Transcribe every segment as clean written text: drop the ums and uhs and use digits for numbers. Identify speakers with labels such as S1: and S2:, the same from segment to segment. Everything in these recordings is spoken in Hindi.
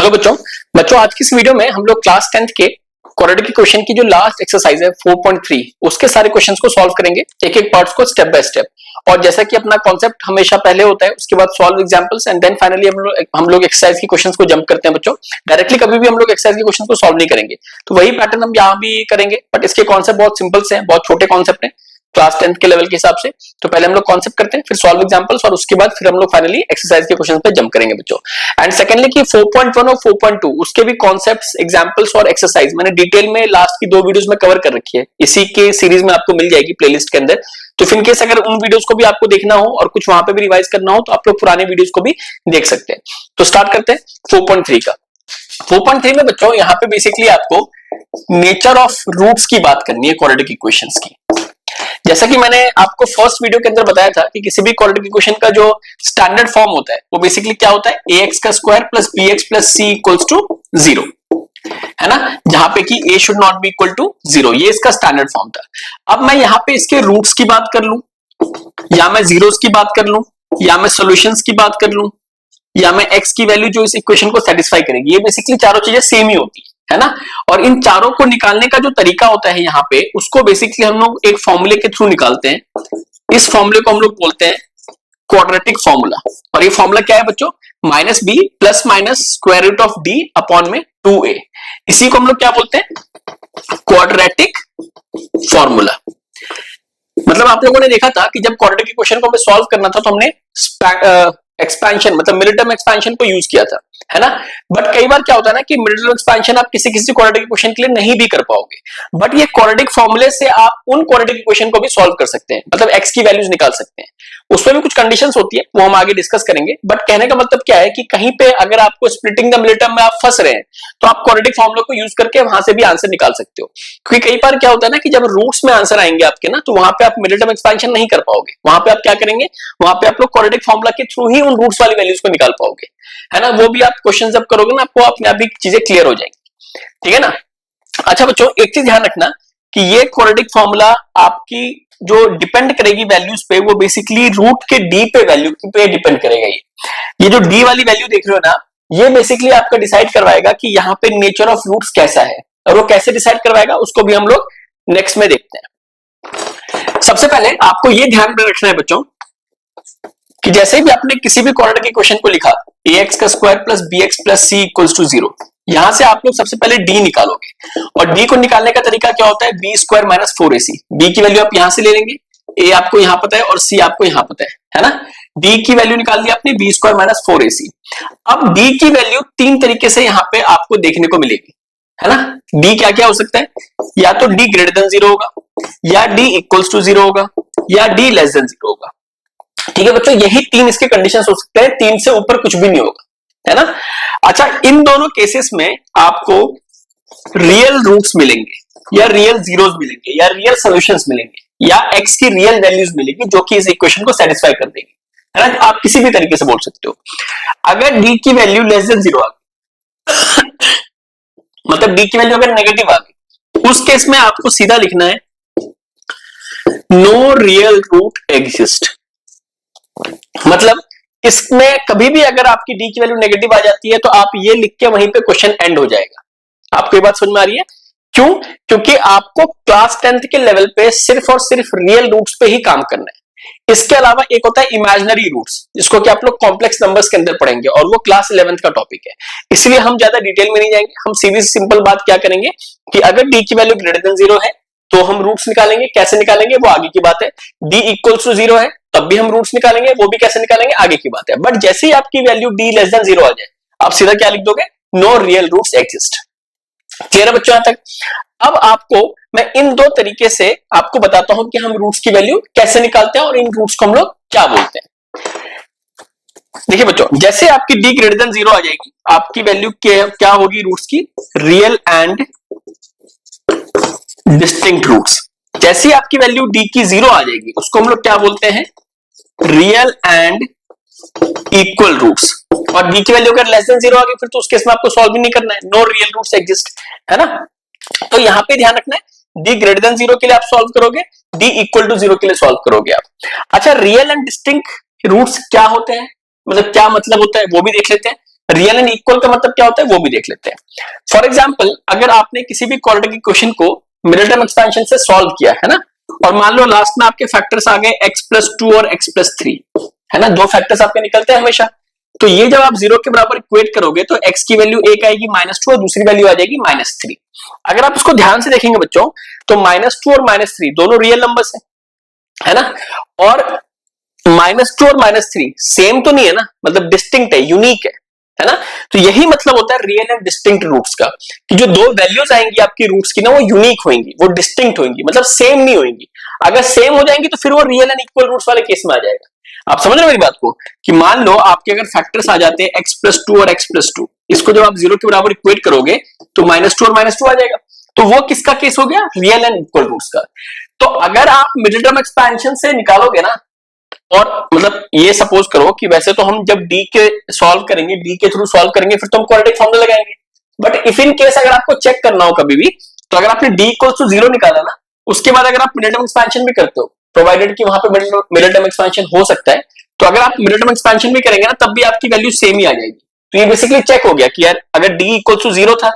S1: हेलो बच्चों बच्चों आज की इस वीडियो में हम लोग क्लास 10th के क्वाड्रेटिक इक्वेशन की जो लास्ट एक्सरसाइज है 4.3 उसके सारे क्वेश्चंस को सॉल्व करेंगे एक एक पार्ट्स को स्टेप बाय स्टेप। और जैसा कि अपना कॉन्सेप्ट हमेशा पहले होता है उसके बाद solve examples and then finally हम लोग एक्सरसाइज की क्वेश्चंस को जंप करते हैं। बच्चों डायरेक्टली कभी भी हम लोग एक्सरसाइज के क्वेश्चन को सॉल्व नहीं करेंगे, तो वही पैटर्न हम यहाँ भी करेंगे, बट इसके कॉन्सेप्ट बहुत सिंपल से हैं, बहुत छोटे कॉन्सेप्ट हैं क्लास 10th के लेवल के हिसाब से। तो पहले हम लोग कॉन्सेप्ट करते हैं, फिर सॉल्व एग्जांपल्स और उसके बाद फिर हम लोग फाइनली एक्सरसाइज के क्वेश्चंस पे जंप करेंगे बच्चों। एंड सेकंडली कि 4.1 और 4.2 उसके भी कॉन्सेप्ट्स, एग्जांपल्स और एक्सरसाइज मैंने डिटेल में लास्ट की 2 वीडियोस में कवर कर रखी है, इसी के सीरीज में आपको मिल जाएगी प्लेलिस्ट के अंदर। तो फिर केस अगर उन वीडियोस को भी आपको देखना हो और कुछ वहां पे भी रिवाइज करना हो तो आप लोग पुराने वीडियोस को भी देख सकते हैं। तो स्टार्ट करते हैं 4.3 का। 4.3 में बच्चों यहाँ पे बेसिकली आपको नेचर ऑफ रूट्स की बात करनी है क्वाड्रेटिक इक्वेशंस की। जैसा कि मैंने आपको फर्स्ट वीडियो के अंदर बताया था कि किसी भी क्वाड्रेटिक इक्वेशन का जो स्टैंडर्ड फॉर्म होता है वो बेसिकली क्या होता है, ax का square plus bx plus c equals to 0, है ना, जहां पे कि a should not be equal to 0, ये इसका स्टैंडर्ड फॉर्म था। अब मैं यहाँ पे इसके रूट्स की बात कर लूं, या मैं जीरोस की बात कर लूं, या मैं सॉल्यूशंस की बात कर लूं, या मैं x की वैल्यू जो इस इक्वेशन को सेटिस्फाई करेगी, ये बेसिकली चारों चीजें सेम ही होती है ना। और इन चारों को निकालने का जो तरीका होता है यहाँ पे, उसको बेसिकली हम लोग एक फॉर्मूले के थ्रू निकालते हैं। इस फॉर्मूले को हम लोग बोलते हैं क्वाड्रेटिक फॉर्मूला। और ये फॉर्मूला क्या है बच्चों, minus B plus minus square root of D upon में 2a। इसी को हम लोग क्या बोलते हैं, क्वाड्रेटिक फॉर्मूला। मतलब आप लोगों ने देखा था कि जब क्वाड्रेटिक इक्वेशन को हमें सॉल्व करना था तो हमने एक्सपेंशन मतलब मिडिल टर्म एक्सपेंशन को यूज किया था, है ना। बट कई बार क्या होता है ना कि मिडिल टर्म एक्सपेंशन आप किसी किसी क्वाड्रेटिक इक्वेशन के लिए नहीं भी कर पाओगे, बट ये क्वाड्रेटिक फॉर्मूले से आप उन क्वाड्रेटिक इक्वेशन को भी सॉल्व कर सकते हैं, मतलब x की वैल्यूज निकाल सकते हैं। उसमें भी कुछ कंडीशंस होती है, वो हम आगे डिस्कस करेंगे। बट कहने का मतलब क्या है कि कहीं पे अगर आपको स्प्लिटिंग द मिडिल टर्म में आप फंस रहे हैं तो आप क्वाड्रेटिक फॉर्मूला को यूज करके वहां से भी आंसर निकाल सकते हो। क्योंकि कई बार क्या होता है ना कि जब रूट्स में आंसर आएंगे आपके ना, तो वहां पे आप मिडिल टर्म एक्सपेंशन नहीं कर पाओगे। वहां पे आप क्या करेंगे, वहां पे आप लोग क्वाड्रेटिक फॉर्मूला के थ्रू ही उन रूट्स वाली वैल्यूज को निकाल पाओगे, है ना। वो भी आप क्वेश्चन जब करोगे ना, आपको अपने आप ही चीजें क्लियर हो जाएंगी, ठीक है ना। अच्छा बच्चों एक चीज ध्यान रखना कि ये क्वाड्रेटिक फॉर्मूला आपकी जो डिपेंड करेगी वैल्यूज पे, वो बेसिकली रूट के डी पे वैल्यू पे डिपेंड करेगा। ये जो डी वाली वैल्यू देख रहे हो ना, ये बेसिकली आपका डिसाइड करवाएगा कि यहाँ पे नेचर ऑफ रूट्स कैसा है, और वो कैसे डिसाइड करवाएगा उसको भी हम लोग नेक्स्ट में देखते हैं। सबसे पहले आपको ये ध्यान में रखना है बच्चों कि जैसे भी आपने किसी भी क्वाड्रेटिक इक्वेशन को लिखा, ax का square plus bx plus c equals to 0, यहां से आप लोग सबसे पहले d निकालोगे। और d को निकालने का तरीका क्या होता है, b square minus 4ac। b की वैल्यू आप यहां से ले लेंगे, a आपको यहां पता है और c आपको यहां पता है ना। d की वैल्यू निकाल दी आपने, b स्क्वायर माइनस 4ac। अब d की वैल्यू 3 तरीके से यहां पे आपको देखने को मिलेगी, है ना। d क्या क्या हो सकता है, या तो d ग्रेटर देन 0 होगा, या d इक्वल्स टू 0 होगा, या d लेस देन 0 होगा। ठीक है बच्चों, यही 3 इसके कंडीशंस हो सकते हैं, 3 से ऊपर कुछ भी नहीं होगा, है ना। अच्छा इन दोनों केसेस में आपको रियल रूट्स मिलेंगे, या रियल जीरोस मिलेंगे, या रियल सॉल्यूशंस मिलेंगे, या x की रियल वैल्यूज मिलेगी जो कि इस इक्वेशन को सेटिस्फाई कर देगी, है ना। आप किसी भी तरीके से बोल सकते हो। अगर d की वैल्यू लेस देन 0 आ गई मतलब d की वैल्यू अगर नेगेटिव आ गई, उस केस में आपको सीधा लिखना है नो रियल रूट एग्जिस्ट। मतलब इसमें कभी भी अगर आपकी डी की वैल्यू नेगेटिव आ जाती है तो आप ये लिख के वहीं पे क्वेश्चन एंड हो जाएगा। आपको ये बात समझ में आ रही है, क्यों, क्योंकि आपको क्लास 10th के लेवल पे सिर्फ और सिर्फ रियल रूट्स पे ही काम करना है। इसके अलावा एक होता है इमेजिनरी रूट्स, जिसको कि आप लोग कॉम्प्लेक्स नंबर्स के अंदर पढ़ेंगे, और वो क्लास 11th का टॉपिक है, इसलिए हम ज्यादा डिटेल में नहीं जाएंगे। हम सीधी सिंपल बात क्या करेंगे कि अगर डी की वैल्यू ग्रेटर देन 0 है तो हम रूट्स निकालेंगे। कैसे निकालेंगे वो आगे की बात है। डी इक्वल्स टू 0 है तब भी हम रूट्स निकालेंगे, वो भी कैसे निकालेंगे आगे की बात है। बट जैसे ही आपकी वैल्यू डी लेस देन 0 आ जाए, आप सीधा क्या लिख दोगे, no real roots exist. Clear है बच्चों यहां तक। अब आपको मैं इन 2 तरीके से आपको बताता हूं कि हम रूट्स की वैल्यू कैसे निकालते हैं और इन रूट्स को हम लोग क्या बोलते हैं। देखिए बच्चों, जैसे आपकी डी ग्रेटर देन 0 आ जाएगी, आपकी वैल्यू क्या होगी रूट्स की, रियल एंड डिस्टिंक्ट रूट्स। जैसे आपकी वैल्यू डी की 0 आ जाएगी, उसको हम लोग क्या बोलते हैं, रियल एंड इक्वल रूट्स। और डी की वैल्यू अगर लेस देन 0 आ गई फिर तो उस केस में आपको सॉल्व भी नहीं करना है, नो रियल रूट्स एग्जिस्ट, है ना। तो यहां पे ध्यान रखना है, डी ग्रेटर देन 0 के लिए आप सॉल्व करोगे, डी इक्वल टू 0 के लिए सॉल्व करोगे आप। अच्छा रियल एंड डिस्टिंक्ट रूट्स क्या होते हैं, मतलब क्या मतलब होता है वो भी देख लेते हैं। रियल एंड इक्वल का मतलब क्या होता है वो भी देख लेते हैं। फॉर एग्जाम्पल, अगर आपने किसी भी क्वाड्रेटिक इक्वेशन को मिडिल टर्म एक्सपेंशन से सॉल्व किया है ना, और मान लो लास्ट में आपके फैक्टर्स आ गए x+2 और x+3, है ना, दो फैक्टर्स आपके निकलते हैं हमेशा। तो ये जब आप 0 के बराबर इक्वेट करोगे तो x की वैल्यू एक आएगी -2 और दूसरी वैल्यू आ जाएगी -3। अगर आप इसको ध्यान से देखेंगे बच्चों तो -2 और -3 दोनों रियल नंबर्स है ना, और -2 और -3 सेम तो नहीं है ना, मतलब डिस्टिंक्ट है, यूनिक है ना। तो यही मतलब होता है रियल एंड डिस्टिंक्ट रूट्स का, कि जो दो वैल्यूज आएंगी आपकी रूट्स की ना, वो यूनिक होंगी, वो डिस्टिंक्ट होंगी, मतलब सेम नहीं होंगी। अगर सेम हो जाएंगी तो फिर वो रियल एंड इक्वल रूट्स वाले केस में आ जाएगा। आप समझ रहे हो मेरी बात को, कि मान लो आपके अगर फैक्टर्स आ जाते हैं x+2 और x+2, इसको जब आप 0 के बराबर इक्वेट करोगे तो -2 और -2 आ जाएगा। तो वो किसका केस हो गया? रियल एंड इक्वल रूट्स का। तो अगर आप मिडिल टर्म एक्सपेंशन से निकालोगे ना, और मतलब ये सपोज करो कि वैसे तो हम जब डी के सॉल्व करेंगे, डी के थ्रू सॉल्व करेंगे, फिर तो हम क्वाड्रेटिक फॉर्मूला लगाएंगे। बट इफ इन केस अगर आपको चेक करना हो कभी भी, तो अगर आपने डी इक्वल्स टू 0 निकाला ना, उसके बाद अगर आप मिडिल टर्म एक्सपेंशन भी करते हो, प्रोवाइडेड कि वहां पे मिडिल टर्म एक्सपेंशन हो सकता है, तो अगर आप मिडिल टर्म एक्सपेंशन भी करेंगे ना, तब भी आपकी वैल्यू सेम ही आ जाएगी। तो ये बेसिकली चेक हो गया कि यार अगर डी इक्वल्स टू 0 था,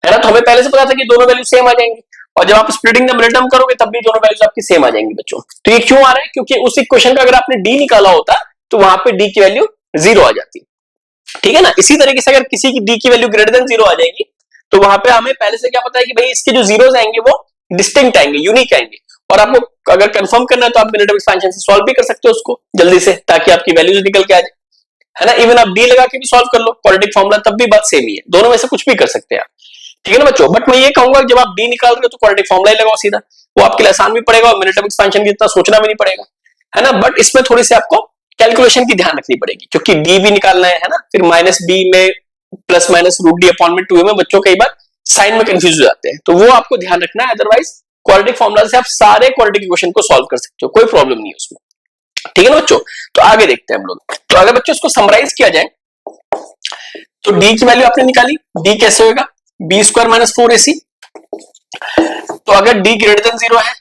S1: है ना, तो हमें पहले से पता था कि दोनों वैल्यू सेम आ जाएंगी, और जब आप स्प्लिटिंग द मिडिल टर्म करोगे तब भी दोनों वैल्यूज आपकी सेम आ जाएंगी बच्चों। तो ये क्यों आ रहा है? क्योंकि उस इक्वेशन का अगर आपने डी निकाला होता तो वहां पे डी की वैल्यू 0 आ जाती, ठीक है ना। इसी तरीके से अगर किसी की डी की वैल्यू ग्रेटर देन 0 आ जाएगी, तो वहां पे हमें पहले से क्या पता है कि भाई इसके जो जीरोस आएंगे वो डिस्टिंक्ट आएंगे, यूनिक आएंगे, और आपको अगर कंफर्म करना है तो आप मिडिल टर्म एक्सपेंशन से सॉल्व भी कर सकते हो उसको जल्दी से, ताकि आपकी वैल्यूज निकल के आ जाए, है ना। इवन आप डी लगा के भी सॉल्व कर लो क्वाड्रेटिक फॉर्मूला, तब भी बात सेम ही है, दोनों में से कुछ भी कर सकते हैं आप, ठीक है ना बच्चों। बट मैं ये कहूंगा जब आप डी निकाल रहे हो तो क्वाड्रेटिक फॉर्मूला ही लगाओ सीधा, वो आपके लिए आसान भी पड़ेगा और मिडिल टर्म एक्सपेंशन की इतना सोचना भी नहीं पड़ेगा, है ना। बट इसमें थोड़ी सी आपको कैलकुलेशन की ध्यान रखनी पड़ेगी, क्योंकि डी भी निकालना है ना, फिर -b में +-√d/2 में बच्चों कई बार साइन में कंफ्यूज हो जाते हैं, तो वो आपको ध्यान रखना है। अदरवाइज क्वाड्रेटिक फॉर्मूला से आप सारे क्वाड्रेटिक इक्वेशन को सॉल्व कर सकते हो, कोई प्रॉब्लम नहीं है उसमें, ठीक है ना बच्चों। तो आगे देखते हैं हम लोग। तो अगर बच्चों इसको समराइज किया जाए तो डी की वैल्यू आपने निकाली, डी कैसे होगा? b² - 4ac। तो अगर d ग्रेटर देन 0 है,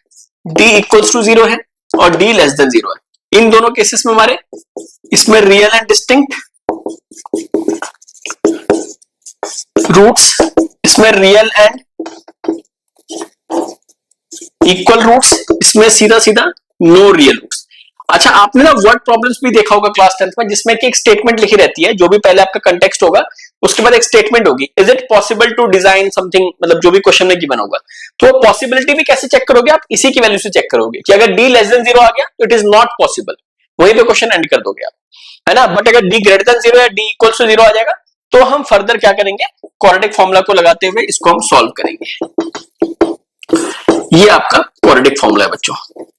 S1: d इक्वल्स टू 0 है और d लेस देन 0 है, इन दोनों केसेस में हमारे इसमें रियल एंड डिस्टिंक्ट रूट्स, इसमें रियल एंड इक्वल रूट्स, इसमें सीधा सीधा नो रियल रूट्स। अच्छा, आपने ना वर्ड प्रॉब्लम्स भी देखा होगा क्लास 10th में, जिसमें कि एक स्टेटमेंट लिखी रहती है, जो भी पहले आपका कंटेक्स्ट होगा उसके बाद एक स्टेटमेंट होगी, is it possible to design something, मतलब जो भी क्वेश्चन में गिवन होगा। तो पॉसिबिलिटी भी कैसे चेक करोगे आप? इसी की वैल्यू से चेक करोगे कि अगर d लेस देन 0 आ गया तो इट इज नॉट पॉसिबल, वहीं पे क्वेश्चन एंड कर दोगे आप, है ना। बट अगर d ग्रेटर देन 0 या d इक्वल्स टू 0 आ जाएगा तो हम फर्दर क्या करेंगे? क्वाड्रेटिक फॉर्मूला को लगाते हुए इसको हम सॉल्व करेंगे। ये आपका क्वाड्रेटिक फॉर्मूला है बच्चों,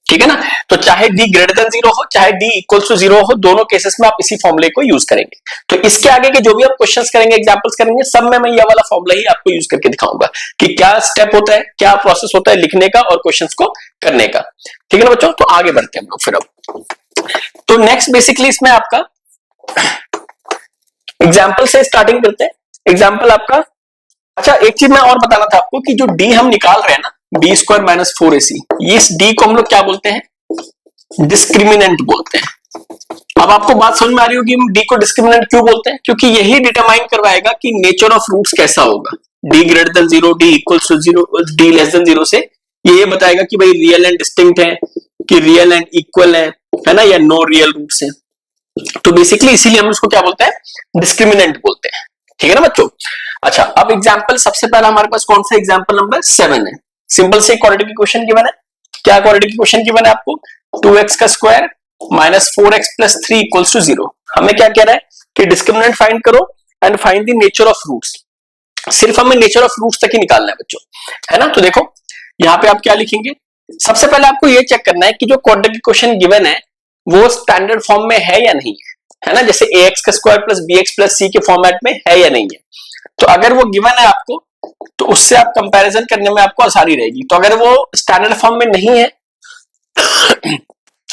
S1: ठीक है ना। तो चाहे d ग्रेटर देन 0 हो, चाहे d इक्वल्स टू 0 हो, दोनों केसेस में आप इसी फॉर्मूले को यूज करेंगे। तो इसके आगे के जो भी आप क्वेश्चंस करेंगे, एग्जांपल्स करेंगे, सब में मैं ये वाला फॉर्मूला ही आपको यूज करके दिखाऊंगा कि क्या स्टेप होता है, क्या प्रोसेस होता है लिखने का और क्वेश्चंस को करने का, ठीक है ना बच्चों। तो आगे बढ़ते हैं हम लोग फिर अब। तो नेक्स्ट बेसिकली इसमें आपका एग्जाम्पल से स्टार्टिंग करते हैं। एग्जाम्पल आपका, अच्छा एक चीज मैं और बताना था आपको कि जो d हम निकाल रहे हैं ना, b² - 4ac, इस d को हम लोग क्या बोलते हैं? डिस्क्रिमिनेंट बोलते हैं। अब आपको बात समझ में आ रही होगी हम d को डिस्क्रिमिनेंट क्यों बोलते हैं? क्योंकि यही डिटरमाइन करवाएगा कि नेचर ऑफ रूट्स कैसा होगा। d greater than 0, d equals to 0, d less than 0 से ये बताएगा कि भाई रियल एंड डिस्टिंक्ट है, कि रियल एंड इक्वल है ना, या नो रियल रूट्स है। तो बेसिकली इसीलिए हम उसको क्या बोलते हैं? डिस्क्रिमिनेंट बोलते हैं, ठीक है ना बच्चों। अच्छा, अब एग्जांपल सबसे पहला हमारे पास कौन सा? एग्जांपल नंबर 7 है। सिंपल से क्वाड्रेटिक इक्वेशन गिवन है। क्या क्वाड्रेटिक इक्वेशन गिवन है आपको? 2x का square minus 4x plus 3 equals to 0। हमें क्या कह रहा है कि डिस्क्रिमिनेंट फाइंड करो and find the nature of roots. सिर्फ हमें नेचर ऑफ रूट्स तक ही निकालना है बच्चों, है ना। तो देखो यहाँ पे आप क्या लिखेंगे? सबसे पहले आपको ये चेक करना है कि जो क्वाड्रेटिक इक्वेशन गिवन है वो स्टैंडर्ड फॉर्म में है या नहीं है ना। जैसे ax का square plus bx plus c के फॉर्मेट में है या नहीं है। तो अगर वो गिवन है आपको, तो उससे आप कंपैरिजन करने में आपको आसानी रहेगी। तो अगर वो स्टैंडर्ड फॉर्म में नहीं है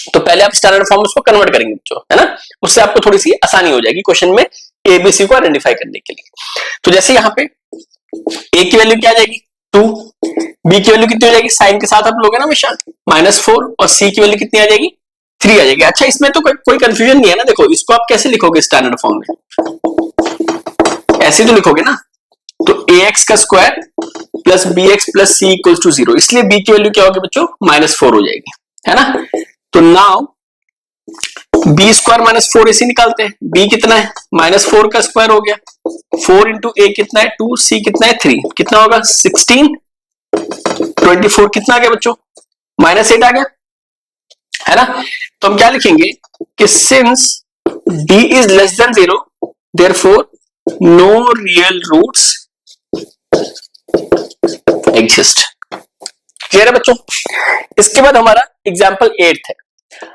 S1: तो पहले आप स्टैंडर्ड फॉर्म में उसको कन्वर्ट करेंगे बच्चों, है ना। उससे आपको थोड़ी सी आसानी हो जाएगी क्वेश्चन में एबीसी को आइडेंटिफाई करने के लिए। तो जैसे यहाँ पे a की वैल्यू क्या आ जाएगी? 2, b की वैल्यू कितनी हो जाएगी? साइन के साथ आप लोगे ना हमेशा, -4, और c की वैल्यू कितनी आ जाएगी? 3 आ जाएगी। अच्छा, इसमें तो कोई कंफ्यूजन नहीं है ना। देखो इसको आप कैसे लिखोगे स्टैंडर्ड फॉर्म में? ऐसे तो लिखोगे ना, तो ax का square plus bx plus c equals to 0, इसलिए b की वैल्यू क्या होगी बच्चों, -4 हो जाएगी, है ना। तो नाउ b स्क्वायर -4 इसी निकालते हैं, b कितना है, -4 का स्क्वायर हो गया, 4 इंटू a कितना है 2, c कितना है 3, कितना होगा 16, 24 कितना आ गया बच्चों, -8 आ गया, है ना। तो हम क्या लिखेंगे कि since d is less than 0 therefore no real roots exist. Clear है बच्चों। इसके बाद हमारा एग्जाम्पल 8 है।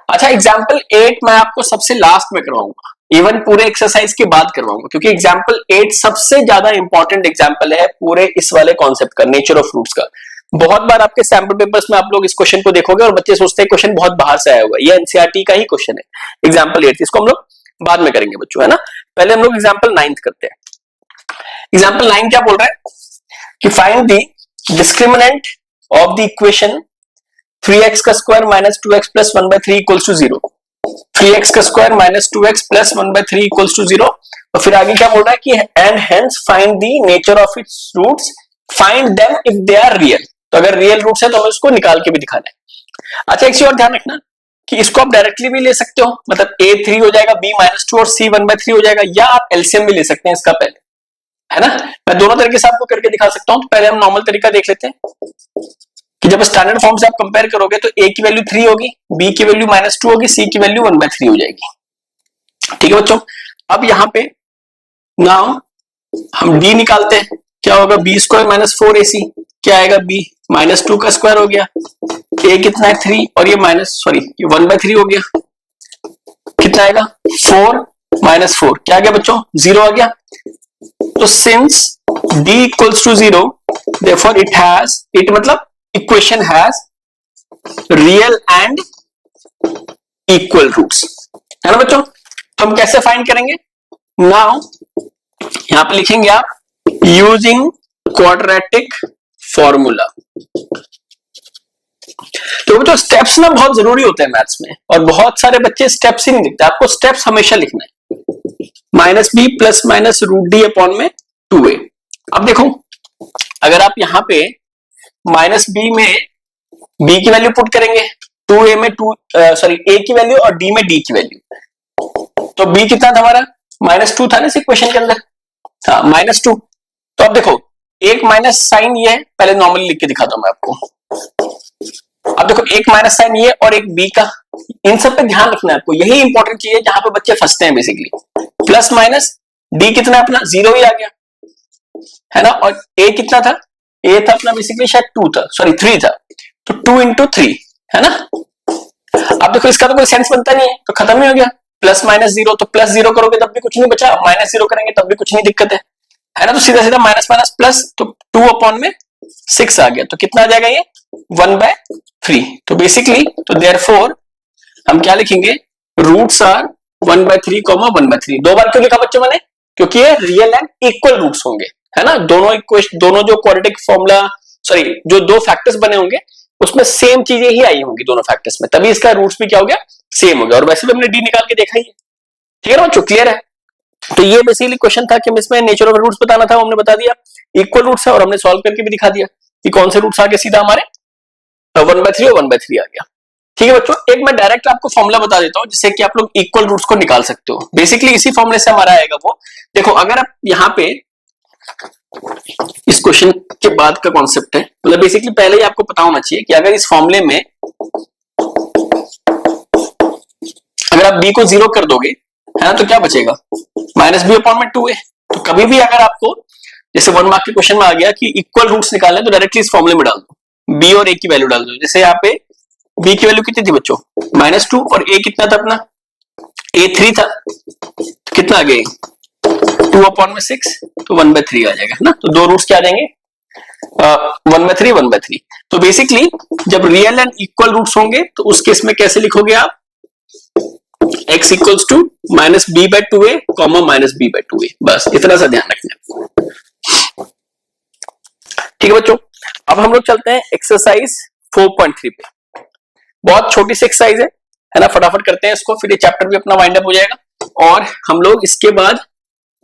S1: अच्छा, एग्जाम्पल 8 मैं आपको सबसे लास्ट में करवाऊंगा, इवन पूरे एक्सरसाइज के बाद करवाऊंगा, क्योंकि एग्जाम्पल 8 सबसे ज्यादा इंपॉर्टेंट एग्जाम्पल है पूरे इस वाले कॉन्सेप्ट का, नेचर ऑफ रूट्स का। बहुत बार आपके सैंपल पेपर्स में आप लोग इस क्वेश्चन को देखोगे और बच्चे सोचते हैं क्वेश्चन बहुत बाहर से आया होगा, ये एनसीईआरटी का ही क्वेश्चन है एग्जाम्पल 8, इसको हम लोग बाद में करेंगे बच्चों, है ना। पहले हम लोग एग्जाम्पल 9 करते हैं। एग्जाम्पल 9 क्या बोल रहा है कि find the discriminant of the equation 3x का square minus 2x plus 1/3 equals to 0, 3x का square minus 2x plus 1/3 equals to 0। और फिर आगे क्या बोल रहा है कि and hence find the nature of its roots, find them if they are real. तो अगर रियल रूट्स है तो हमें उसको निकाल के भी दिखाना है। अच्छा, एक चीज और ध्यान रखना कि इसको आप डायरेक्टली भी ले सकते हो, मतलब a 3 हो जाएगा, b -2 और c 1/3 हो जाएगा, या आप एलसीएम भी ले सकते हैं इसका पहले, है ना। मैं दोनों तरीके से आपको करके दिखा सकता हूं। तो पहले हम नॉर्मल तरीका देख लेते हैं कि जब स्टैंडर्ड फॉर्म से आप कंपेयर करोगे तो a की वैल्यू 3 होगी, b की वैल्यू -2 होगी, c की वैल्यू 1/3 हो जाएगी। ठीक है बच्चों। अब यहां पे नाउ हम d निकालते हैं, क्या होगा b स्क्वायर माइनस 4ac, क्या आएगा b -2 का स्क्वायर हो गया, a कितना है 3 और ये ये 1/3 हो गया, कितना आएगा 4 -4, क्या आ गया बच्चों 0 आ गया। तो since d equals to 0 therefore it मतलब equation has real and equal roots, है ना बच्चों। तो हम कैसे फाइंड करेंगे, नाउ यहां पे लिखेंगे आप यूजिंग क्वाड्रेटिक फॉर्मूला। तो बच्चों स्टेप्स ना बहुत जरूरी होते हैं मैथ्स में, और बहुत सारे बच्चे स्टेप्स ही नहीं लिखते, आपको स्टेप्स हमेशा लिखना है। -b plus minus √d upon में 2a। अब देखो अगर आप यहां पे -b में b की वैल्यू पुट करेंगे, 2a में a की वैल्यू और d में d की वैल्यू, तो b कितना था हमारा -2 था ना इस इक्वेशन के अंदर, हाँ -2। तो अब देखो एक माइनस साइन ये है, पहले नॉर्मली लिख के दिखाता हूं मैं आपको। अब देखो एक माइनस साइन ये और एक b का, इन सब पे ध्यान रखना है आपको, यही इंपॉर्टेंट चीज है जहां पे बच्चे फंसते हैं बेसिकली। प्लस माइनस d कितना अपना 0 ही आ गया, है ना, और a कितना था, a था अपना बेसिकली शायद 2 था, सॉरी 3 था, तो 2 इंटू 3, है ना। अब देखो इसका तो कोई सेंस बनता नहीं है, तो खत्म ही हो गया, प्लस माइनस 0, तो प्लस 0 करोगे तब भी कुछ नहीं बचा, -0 करेंगे तब भी कुछ नहीं दिक्कत है ना। तो सीधा सीधा माइनस माइनस प्लस, तो 2 अपॉन में 6 आ गया, तो कितना आ जाएगा ये 1/3। तो बेसिकली तो देयरफॉर हम क्या लिखेंगे, रूट्स आर 1/3, 1/3। दो बार क्यों लिखा बच्चों मैंने, क्योंकि ये रियल एंड इक्वल रूट्स होंगे, है ना। दोनों जो क्वाड्रेटिक फॉर्मूला, सॉरी जो दो फैक्टर्स बने होंगे उसमें सेम चीजें ही आई होंगी दोनों फैक्टर्स में, तभी इसका रूट्स भी क्या हो गया, सेम हो गया। और वैसे भी हमने डी निकाल के देखा ही है, ठीक है ना बच्चों, क्लियर है। तो ये बेसिकली क्वेश्चन था कि इसमें नेचर ऑफ रूट्स बताना था, हमने बता दिया इक्वल रूट्स है, और हमने सॉल्व करके भी दिखा दिया कि कौन से रूट्स आगे सीधा हमारे 1/3 और 1/3 आ गया। ठीक है बच्चों, एक मैं डायरेक्ट आपको फॉर्मूला बता देता हूं जिससे कि आप लोग इक्वल रूट्स को निकाल सकते हो। बेसिकली इसी फॉर्मूले से हमारा आएगा वो, देखो अगर आप यहाँ पे इस क्वेश्चन के बाद का कॉन्सेप्ट है, मतलब बेसिकली पहले ही आपको पता होना चाहिए कि अगर इस फॉर्मूले में अगर आप b को 0 कर दोगे, है ना, तो क्या बचेगा -b अपॉन में 2a। तो कभी भी अगर आपको जैसे 1 मार्क के क्वेश्चन में आ गया कि इक्वल रूट्स निकालने, तो डायरेक्टली इस फॉर्मूले में डाल दो, b और a की वैल्यू डाल दो। जैसे यहाँ पे b की वैल्यू कितनी थी बच्चों -2, और a कितना था अपना, a 3 था, तो कितना आ गया 2 अपॉन में 6, तो 1/3 आ जाएगा, है ना। तो दो रूट्स क्या आ जाएंगे 1/3, 1/3। तो बेसिकली जब रियल एंड इक्वल रूट्स होंगे तो उस केस में कैसे लिखोगे आप, x equals to -b/2a, -b/2a, बस इतना सा ध्यान रखना। ठीक है बच्चों, अब हम लोग चलते हैं एक्सरसाइज 4.3 पे। बहुत छोटी सी एक्सरसाइज है ना, फटाफट करते हैं इसको, फिर ये चैप्टर भी अपना वाइंड अप हो जाएगा और हम लोग इसके बाद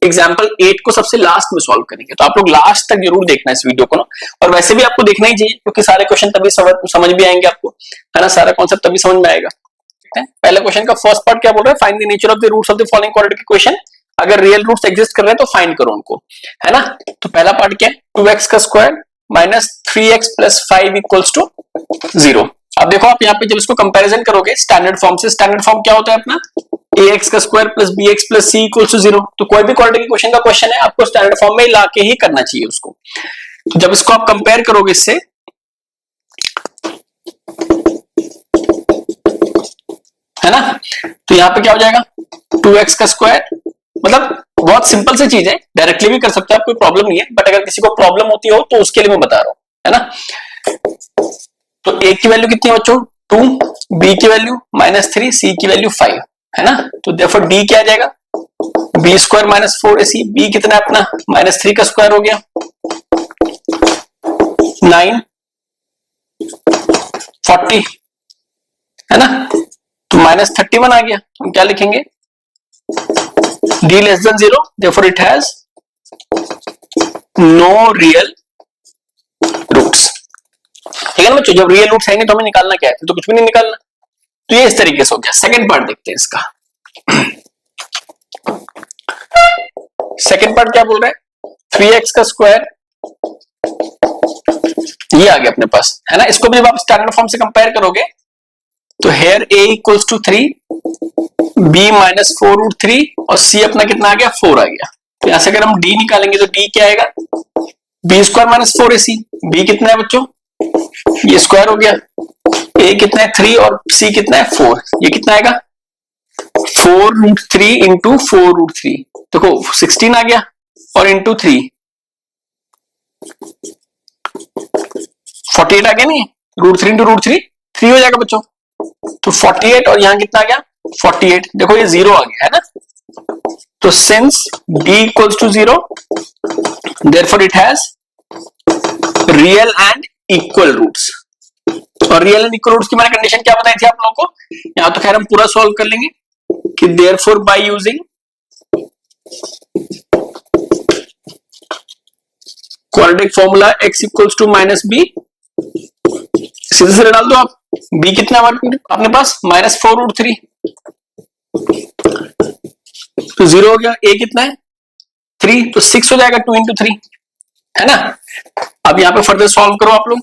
S1: एग्जाम्पल 8 को सबसे लास्ट में सॉल्व करेंगे। तो आप लोग लास्ट तक जरूर देखना इस वीडियो को ना, और वैसे भी आपको देखना ही चाहिए क्योंकि सारे क्वेश्चन तभी समझ भी आएंगे आपको, है ना, सारा कॉन्सेप्ट तभी समझ में आएगा। पहले क्वेश्चन का फर्स्ट पार्ट क्या बोल रहा है, find the nature of the roots of the following quadratic equation. अगर रियल रूट्स एग्जिस्ट कर रहे हैं तो फाइंड करो उनको, है ना। तो पहला पार्ट क्या है, 2x का square minus 3x plus 5 equals to 0। अब देखो आप यहाँ पे जब इसको कंपैरिजन करोगे स्टैंडर्ड फॉर्म से, स्टैंडर्ड फॉर्म क्या होता है अपना, ax का square plus bx plus c equals to 0। तो कोई भी क्वाड्रेटिक इक्वेशन का क्वेश्चन है आपको स्टैंडर्ड फॉर्म में ला के ही करना चाहिए उसको। तो जब इसको आप कंपेयर करोगे इससे, है ना, तो यहाँ पे क्या हो जाएगा, 2x का स्क्वायर, मतलब बहुत सिंपल सी चीज है, डायरेक्टली भी कर सकते हो आप, कोई प्रॉब्लम नहीं है, बट अगर किसी को प्रॉब्लम होती हो तो उसके लिए मैं बता रहा हूं, है ना। तो a की वैल्यू कितनी है बच्चों, 2, b की वैल्यू -3, c की वैल्यू 5, है ना। तो देयरफॉर d क्या आ जाएगा, b square minus 4ac, b कितना है अपना, -3 का स्क्वायर हो गया 9, 40, है ना। तो -31 आ गया। हम क्या लिखेंगे, d less than 0, therefore it has no real roots. ठीक है ना बच्चों, जब रियल रूट्स आएंगे तो हमें निकालना क्या है, तो कुछ भी नहीं निकालना। तो ये इस तरीके से हो गया। सेकंड पार्ट देखते हैं इसका। सेकंड पार्ट क्या बोल रहा है, 3x का स्क्वायर, ये आ गया अपने पास, है ना। इसको भी जब आप स्टैंडर्ड फॉर्म से कंपेयर करोगे तो here a equals to 3, b minus 4√3 और c अपना कितना आ गया, 4 आ गया। तो यहां से अगर हम d निकालेंगे तो d क्या आएगा, b square minus 4ac, b कितना है बच्चों, ये स्क्वायर हो गया, a कितना है 3 और c कितना है 4, ये कितना आएगा 4√3 इंटू 4√3, देखो 16 आ गया, और इंटू 3 48 आ गया, नहीं √3 इंटू √3 3 हो जाएगा बच्चों। तो 48 और यहां कितना आ गया 48, देखो ये 0 आ गया, है ना। तो since d equals to 0, therefore it has real and equal roots. और रियल एंड इक्वल रूट्स की मैंने कंडीशन क्या बताई थी आप लोगों को, यहां तो खैर हम पूरा सॉल्व कर लेंगे कि therefore by using quadratic formula x equals to -b, सीधे सीधे डाल दो आप, b कितना अपने पास -4√3, तो 0 हो गया, a कितना है 3, तो 6 हो जाएगा 2 इंटू 3, है ना। अब यहां पे फर्दर सॉल्व करो आप लोग,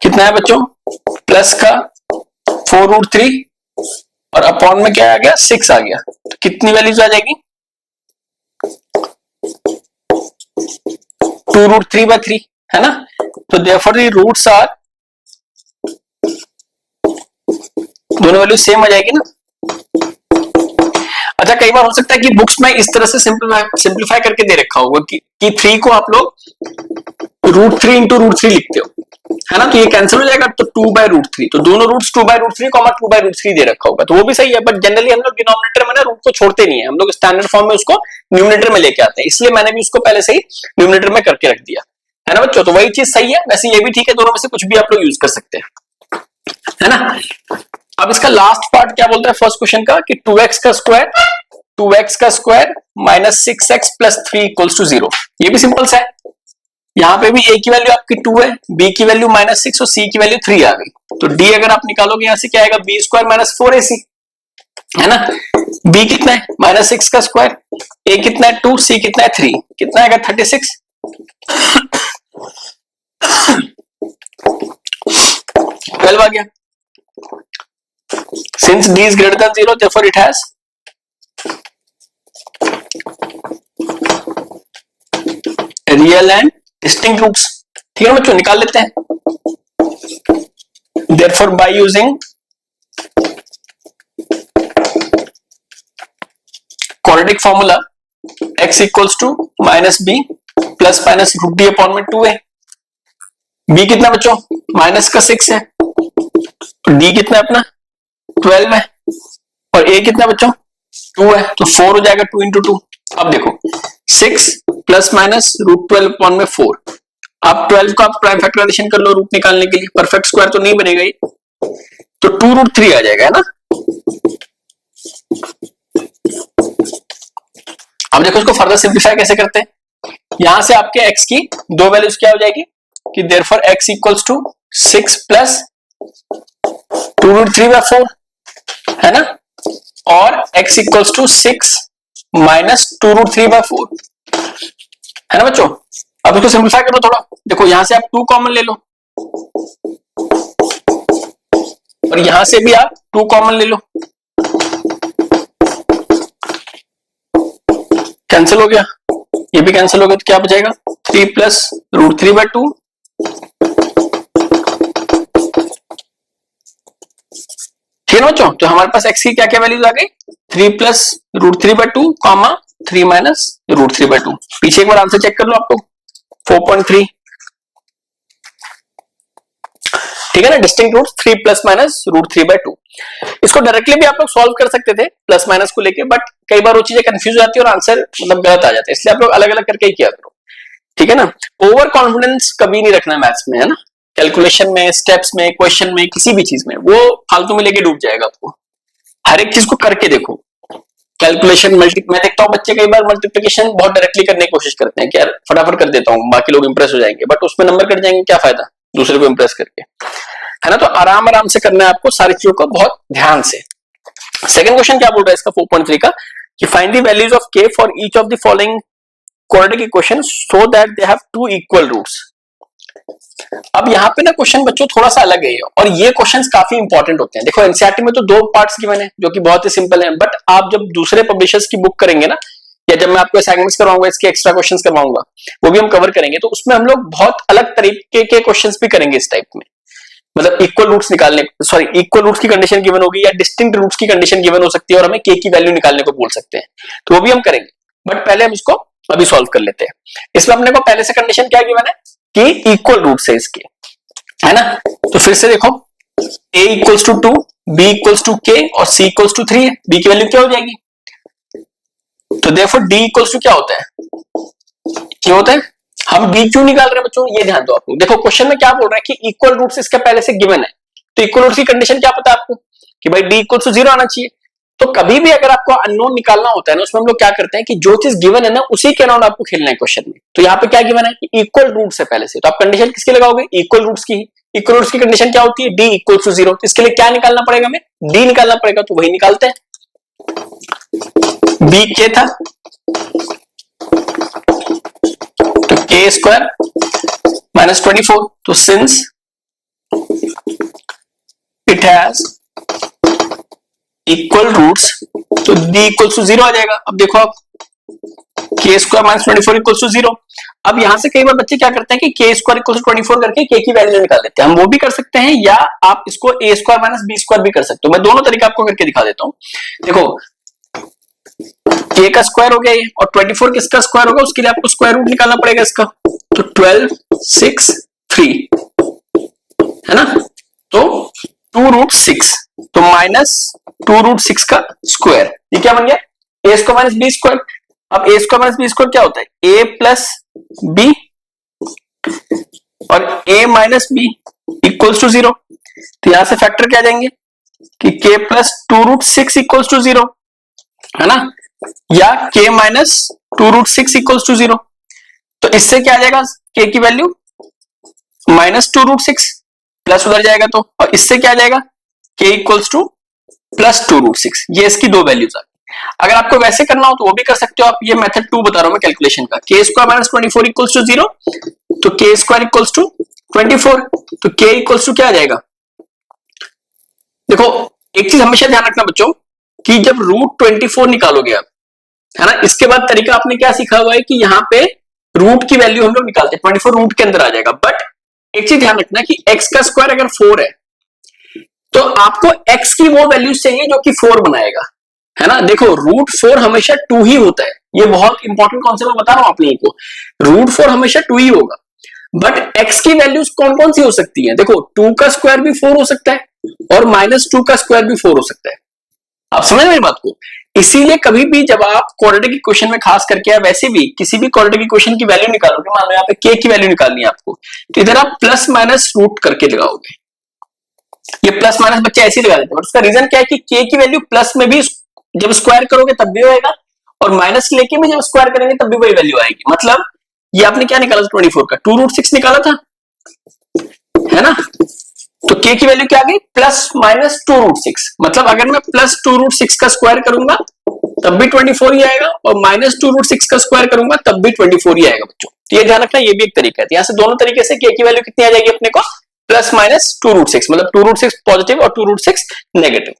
S1: कितना है बच्चों, प्लस का 4√3 और अपॉन में क्या आ गया 6 आ गया, तो कितनी वैल्यूज आ जाएगी 2√3/3, है ना। तो देयरफॉर द रूट्स आर, दोनों वैल्यू सेम आ जाएगी ना। अच्छा, कई बार हो सकता है कि बुक्स में इस तरह से सिंप्लीफाई करके दे रखा होगा कि 3 को आप लोग √3 इंटू √3 लिखते हो, है ना। तो ये कैंसिल हो जाएगा, तो 2/√3, तो दोनों रूट्स 2/√3, 2/√3 दे रखा होगा, तो वो भी सही है। बट जनरली हम लोग डिनोमिनेटर में ना रूट को छोड़ते नहीं है, हम लोग स्टैंडर्ड फॉर्म में उसको न्यूमरेटर में लेके आते हैं, इसलिए मैंने भी उसको पहले से ही न्यूमरेटर में करके रख दिया, है ना बच्चों। तो वही चीज सही है, वैसे ये भी ठीक है, दोनों में से कुछ भी आप लोग यूज कर सकते हैं, है ना। अब इसका लास्ट पार्ट क्या बोलता है फर्स्ट क्वेश्चन का, कि 2x का square minus 6x plus 3 equals to 0। ये भी सिंपल सा है, यहां पे भी a की वैल्यू आपकी 2 है, b की वैल्यू -6 और c की वैल्यू 3 आ गई। तो d अगर आप निकालोगे यहां से क्या आएगा, b स्क्वायर माइनस 4ac, है ना। b कितना है -6 का स्क्वायर, a कितना है 2, c कितना है 3, कितना आएगा 36, 12 आ गया। Since d is greater than 0, therefore it has real and distinct roots। ठीक है बच्चों, निकाल लेते हैं। Therefore by using quadratic formula x equals to -b plus minus √d upon में 2a। b कितना बच्चों, माइनस का 6 है, d कितना है अपना 12 है, और a कितना बच्चों 2 है, तो 4 हो जाएगा 2 इंटू 2। अब देखो 6 प्लस माइनस √12 अपॉन में 4, अब 12 को आप प्राइम फैक्टराइजेशन कर लो रूट निकालने के लिए, परफेक्ट स्क्वायर तो नहीं बनेगा ये, तो 2√3 आ जाएगा, है ना। अब देखो इसको फर्दर सिंप्लीफाई कैसे करते हैं। यहां से आपके x की दो वैल्यूज क्या हो जाएगी कि therefore x equals to 6 plus 2√3/4 है ना, और x इक्वल्स टू 6 माइनस 2√3/4 है ना बच्चों। अब इसको सिंप्लीफाई करो थोड़ा, देखो यहां से आप 2 कॉमन ले लो और यहां से भी आप 2 कॉमन ले लो, कैंसिल हो गया, ये भी कैंसिल हो गया, तो क्या बचेगा 3 प्लस √3/2 ठीक है बच्चों। तो हमारे पास x की क्या क्या वैल्यूज आ गई 3 प्लस √3/2 कॉमा 3 माइनस √3/2। पीछे एक बार आंसर चेक कर लो आपको 4.3 ठीक है ना, डिस्टिंक्ट रूट्स 3 प्लस माइनस √3/2। इसको डायरेक्टली भी आप लोग सॉल्व कर सकते थे प्लस माइनस को लेके, बट कई बार वो चीजें कंफ्यूज हो जाती है और आंसर मतलब गलत आ जाता है, इसलिए आप लोग अलग अलग करके ही किया करो ठीक है ना। ओवर कॉन्फिडेंस कभी नहीं रखना मैथ्स में है ना, कैलकुलेशन में, स्टेप्स में, क्वेश्चन में, किसी भी चीज में, वो फालतू में लेके डूब जाएगा आपको। हर एक चीज को करके देखो, कैलकुलेशन मैं देखता हूँ बच्चे कई बार मल्टीप्लिकेशन बहुत डायरेक्टली करने की कोशिश करते हैं कि यार फटाफट कर देता हूँ बाकी लोग इंप्रेस हो जाएंगे, बट उसमें नंबर कट जाएंगे, क्या फायदा दूसरे को इंप्रेस करके है ना। तो आराम आराम से करना है आपको सारी चीजों को बहुत ध्यान से। सेकंड क्वेश्चन क्या बोल रहा है इसका 4.3 का कि find the values of k for each of the following quadratic equation so that they have two equal roots. अब यहाँ पे ना क्वेश्चन बच्चों थोड़ा सा अलग है और ये क्वेश्चंस काफी इंपॉर्टेंट होते हैं। देखो एनसीईआरटी में तो 2 पार्ट्स गिवन है जो कि बहुत ही सिंपल है, बट आप जब दूसरे पब्लिशर्स की बुक करेंगे ना, या जब मैं आपको असाइनमेंट्स करवाऊंगा, इसके एक्स्ट्रा क्वेश्चंस करवाऊंगा, वो भी हम कवर करेंगे, तो उसमें हम लोग बहुत अलग तरीके के क्वेश्चंस भी करेंगे इस टाइप में। मतलब इक्वल रूट्स निकालने, सॉरी इक्वल रूट्स की कंडीशन गिवन होगी या डिस्टिंक्ट रूट्स की कंडीशन गिवन हो सकती है और हमें k की वैल्यू निकालने को बोल सकते हैं, तो वो भी हम करेंगे। बट पहले हम इसको अभी सॉल्व कर लेते हैं। इसमें अपने को पहले से कंडीशन क्या गिवन है कि इक्वल रूट्स है इसके, है ना। तो फिर से देखो a equals to 2, b equals to k और c इक्वल्स टू 3 है, b की वैल्यू क्या हो जाएगी, तो देयरफॉर d इक्वल्स टू क्या होता है, क्या होता है, हम d क्यों निकाल रहे हैं बच्चों, ये ध्यान दो आप लोग। देखो क्वेश्चन में क्या बोल रहा है कि इक्वल रूट्स इसके पहले से गिवन है, तो इक्वल रूट्स की कंडीशन क्या पता है आपको कि भाई d इक्वल्स टू 0 आना चाहिए। तो कभी भी अगर आपको अननोन निकालना होता है ना, उसमें हम लोग क्या करते हैं कि जो चीज गिवन है ना उसी के अराउंड आपको खेलना है क्वेश्चन में। तो यहाँ पे क्या गिवन है कि इक्वल रूट्स है पहले से, तो आप कंडीशन किसकी लगाओगे, इक्वल रूट्स की। इक्वल रूट्स की कंडीशन क्या होती है, d इक्वल्स टू 0, इसके लिए क्या निकालना पड़ेगा, हमें d निकालना पड़ेगा, तो वही निकालते हैं। b k था तो k स्क्वायर माइनस 24, तो since it has equal roots तो d इक्वल्स टू 0 आ जाएगा। अब देखो आप k square minus 24 equals to 0। अब यहां से कई बार बच्चे क्या करते हैं कि k स्क्वायर इक्वल्स टू 24 करके k की वैल्यू निकाल लेते हैं, हम वो भी कर सकते हैं, या आप इसको a square minus b square भी कर सकते हो। मैं दोनों तरीका आपको करके दिखा देता हूं। देखो k का स्क्वायर हो गया ये, और 24 किसका स्क्वायर होगा, उसके लिए आपको स्क्वायर रूट निकालना पड़ेगा इसका, तो 12 6 3 है ना, तो 2√6 तो माइनस 2√6 का स्क्वायर, ये क्या बन गया a square minus b square. अब a square minus b square क्या होता है, a प्लस b और a minus b equals to 0। तो यहां से फैक्टर क्या आ जाएंगे कि k प्लस 2√6 इक्वल्स टू 0 है ना, या k माइनस 2√6 इक्वल्स टू 0। तो इससे क्या आ जाएगा k की वैल्यू माइनस 2√6 प्लस उधर जाएगा, तो और इससे क्या आ जाएगा k इक्वल्स टू प्लस 2√6, ये इसकी दो वैल्यूज आ गई। अगर आपको वैसे करना हो तो वो भी कर सकते हो आप, ये मेथड 2 बता रहा हूं मैं कैलकुलेशन का, k square minus 24 equals to 0, तो k स्क्वायर इक्वल्स टू 24, तो k इक्वल्स टू क्या आ जाएगा। देखो एक चीज हमेशा ध्यान रखना बच्चों कि जब रूट 24 निकालोगे आप, है ना, इसके बाद तरीका आपने क्या सीखा हुआ है कि यहाँ पे रूट की वैल्यू हम लोग निकालते हैं, 24 रूट के अंदर आ जाएगा। बट एक चीज ध्यान रखना कि x का स्क्वायर अगर 4 है तो आपको x की वो वैल्यू चाहिए जो कि 4 बनाएगा, है ना। देखो रूट 4 हमेशा 2 ही होता है, ये बहुत इंपॉर्टेंट कॉन्सेप्ट बता रहा हूं आप लोगों को, रूट 4 हमेशा 2 ही होगा। बट x की वैल्यूज कौन कौन सी हो सकती है, देखो 2 का स्क्वायर भी 4 हो सकता है और माइनस 2 का स्क्वायर भी 4 हो सकता है। आप समझ मेरी बात को, इसीलिए कभी भी जब आप क्वाड्रेटिक इक्वेशन में खास करके या वैसे भी किसी भी क्वाड्रेटिक इक्वेशन की वैल्यू निकालोगे, मान लो यहाँ पे k की वैल्यू निकालनी है आपको, तो इधर आप प्लस माइनस रूट करके लगाओगे। ये प्लस माइनस बच्चे ऐसे ही लगा देते हैं, बट उसका रीजन क्या है कि k की वैल्यू प्लस में भी जब स्क्वायर करोगे तब भी होएगा, और माइनस लेके भी जब स्क्वायर करेंगे तब भी वही वैल्यू आएगी। मतलब ये आपने क्या निकाला था 24 का 2√6 निकाला था, है ना। तो k की वैल्यू क्या आ गई प्लस माइनस 2√6। मतलब अगर मैं प्लस 2√6 का स्क्वायर करूंगा तब भी 24 ही आएगा, और माइनस 2√6 का स्क्वायर करूंगा तब भी 24 ही आएगा बच्चों। तो ये ध्यान रखना, ये भी एक तरीका है। यहाँ से दोनों तरीके से k की वैल्यू कितनी आ जाएगी अपने को प्लस माइनस 2√6, मतलब 2√6 पॉजिटिव और 2√6 नेगेटिव।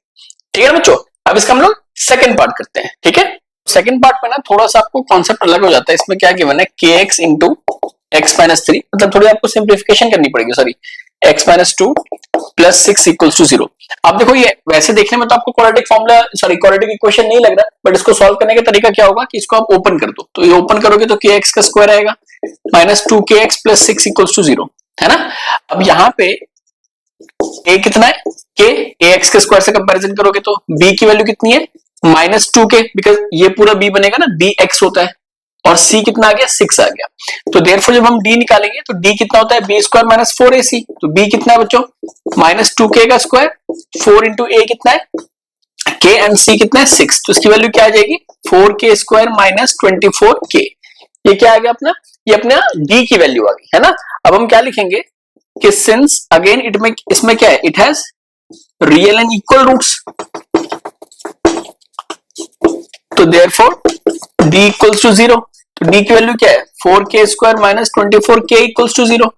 S1: ठीक है बच्चों। अब इसका हम लोग सेकंड पार्ट करते हैं। ठीक है, सेकंड पार्ट में ना थोड़ा सा आपको कॉन्सेप्ट अलग हो जाता है। इसमें क्या गिवन है kx इंटू एक्स माइनस 3, मतलब थोड़ी आपको सिंप्लीफिकेशन करनी पड़ेगी, sorry x minus 2 plus 6 equals to 0। अब देखो ये वैसे देखने में तो आपको quadratic formula sorry quadratic equation नहीं लग रहा, बट इसको सॉल्व करने का तरीका क्या होगा कि इसको आप ओपन कर दो। तो ये ओपन करोगे तो kx का स्क्वायर आएगा minus 2kx plus 6 equals to 0, है ना। अब यहाँ पे a कितना है k, ax के स्क्वायर से कंपैरिजन करोगे तो b की वैल्यू कितनी है माइनस 2k, बिकॉज ये पूरा b बनेगा ना, dx होता है, और c कितना आ गया 6 आ गया। तो देयरफॉर जब हम d निकालेंगे तो d कितना होता है b स्क्वायर माइनस 4ac। तो b कितना है बच्चों माइनस 2k का स्क्वायर, 4 इंटू a कितना है k एंड c कितना है 6। तो इसकी वैल्यू क्या आ जाएगी 4k स्क्वायर माइनस 24k। ये क्या आ गया अपना, ये अपना d की वैल्यू आ गई, है ना। अब हम क्या लिखेंगे कि सिंस अगेन इट में इसमें क्या है, it has real and equal roots, तो देयरफॉर d इक्वल्स टू 0। तो d की वैल्यू क्या है 4k square minus 24k equals to 0।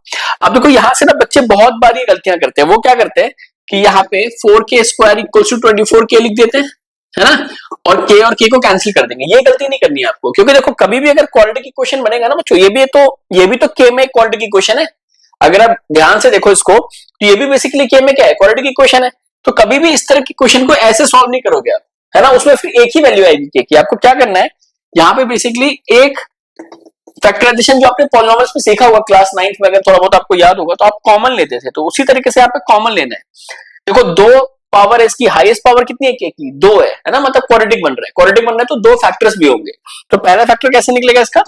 S1: अब देखो यहां से ना बच्चे बहुत बार ये गलतियां करते हैं। वो क्या करते हैं कि यहाँ पे 4k square equals to 24k लिख देते हैं, है ना, और k और k को कैंसिल कर देंगे। ये गलती नहीं करनी है आपको, क्योंकि देखो कभी भी अगर क्वाड्रेटिक इक्वेशन बनेगा ना बच्चों, ये भी तो k में क्वाड्रेटिक इक्वेशन है। अगर आप ध्यान से देखो इसको तो ये भी बेसिकली k में क्या है क्वाड्रेटिक इक्वेशन है। तो कभी भी इस तरह की क्वेश्चन को ऐसे सॉल्व नहीं करोगे आप, है ना। उसमें फिर एक ही वैल्यू आएगी k की। आपको क्या करना है यहाँ पे बेसिकली एक फैक्टराइजेशन जो आपने पॉलिनोमियल्स में सीखा होगा क्लास 9th में, अगर थोड़ा बहुत आपको याद होगा तो आप कॉमन लेते थे, तो उसी तरीके से यहाँ पे कॉमन लेना है। देखो 2 पावर है, इसकी हाईएस्ट पावर कितनी है k की 2 है ना, मतलब क्वाड्रेटिक बन रहा है। क्वाड्रेटिक बन रहा है तो 2 फैक्टर्स भी होंगे। तो पहला फैक्टर कैसे निकलेगा इसका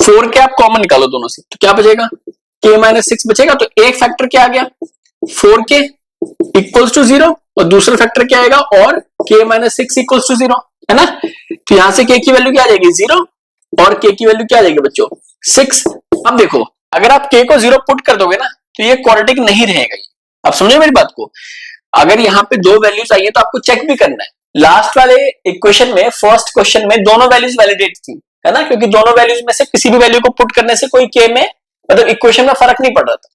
S1: 4k आप कॉमन निकालो दोनों से, तो क्या बचेगा k माइनस 6 बचेगा। तो एक फैक्टर क्या आ गया 4k इक्वल्स टू 0, और दूसरा फैक्टर क्या आएगा और k माइनस 6 इक्वल्स टू 0, है ना। तो यहां से k की वैल्यू क्या आ जाएगी 0, और k की वैल्यू क्या आ जाएगी बच्चों 6। अब देखो अगर आप k को 0 पुट कर दोगे ना तो ये क्वाड्रेटिक नहीं रहेगा। आप समझे मेरी बात को। अगर यहाँ पे 2 वैल्यूज आई है तो आपको चेक भी करना है। लास्ट वाले इक्वेशन में फर्स्ट क्वेश्चन में दोनों वैल्यूज वैलिडेट थी, है ना, क्योंकि दोनों वैल्यूज में से किसी भी वैल्यू को पुट करने से कोई k में मतलब इक्वेशन में फर्क नहीं पड़ रहा था।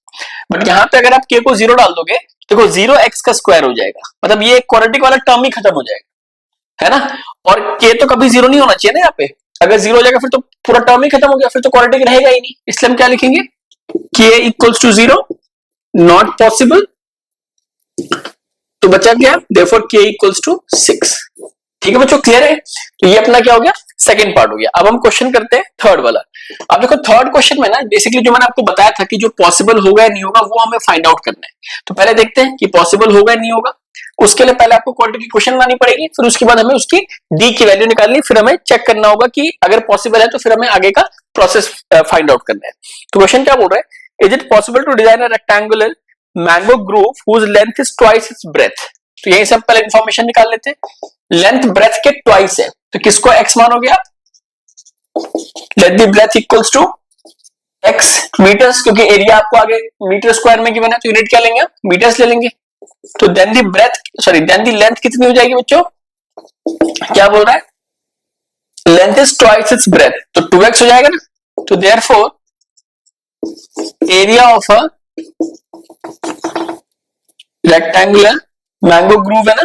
S1: बट यहाँ पे अगर आप k को 0 डाल दोगे देखो 0x का स्क्वायर हो जाएगा, मतलब ये क्वाड्रेटिक वाला टर्म ही खत्म हो जाएगा, है ना। और k तो कभी 0 नहीं होना चाहिए ना यहाँ पे। अगर 0 हो जाएगा फिर तो पूरा टर्म ही खत्म हो गया, फिर तो क्वाड्रेटिक रहेगा ही नहीं। इसलिए हम क्या लिखेंगे k equals to 0 not possible. तो बचा क्या देयरफॉर k इक्वल्स टू 6। ठीक है बच्चों, क्लियर है। तो ये अपना क्या हो गया सेकंड पार्ट हो गया। अब हम क्वेश्चन करते हैं थर्ड वाला। अब देखो थर्ड क्वेश्चन में ना बेसिकली जो मैंने आपको बताया था कि जो पॉसिबल होगा या नहीं होगा वो हमें फाइंड आउट करना है। तो पहले देखते हैं कि पॉसिबल होगा या नहीं होगा। उसके लिए पहले आपको क्वाड्रेटिक इक्वेशन बनानी पड़ेगी, फिर उसके बाद हमें उसकी d की वैल्यू निकालनी, फिर हमें चेक करना होगा कि अगर पॉसिबल है तो फिर हमें आगे का प्रोसेस फाइंड आउट करना है। तो क्वेश्चन क्या बोल रहा है, is it possible to design a rectangular mango grove whose length is twice its breadth. तो यही सब पहले इंफॉर्मेशन निकाल लेते हैं। लेंथ ब्रेथ के ट्वाइस है तो किसको x मानोगे आप, let the breadth equals to x metres, क्योंकि एरिया आपको आगे मीटर स्क्वायर में गिवन है तो यूनिट क्या लेंगे आप मीटर्स ले लेंगे। तो then the breadth sorry then the length कितनी हो जाएगी बच्चों, क्या बोल रहा है length is twice its breadth, तो 2x हो जाएगा ना। तो therefore area of a rectangular mango grove है ना,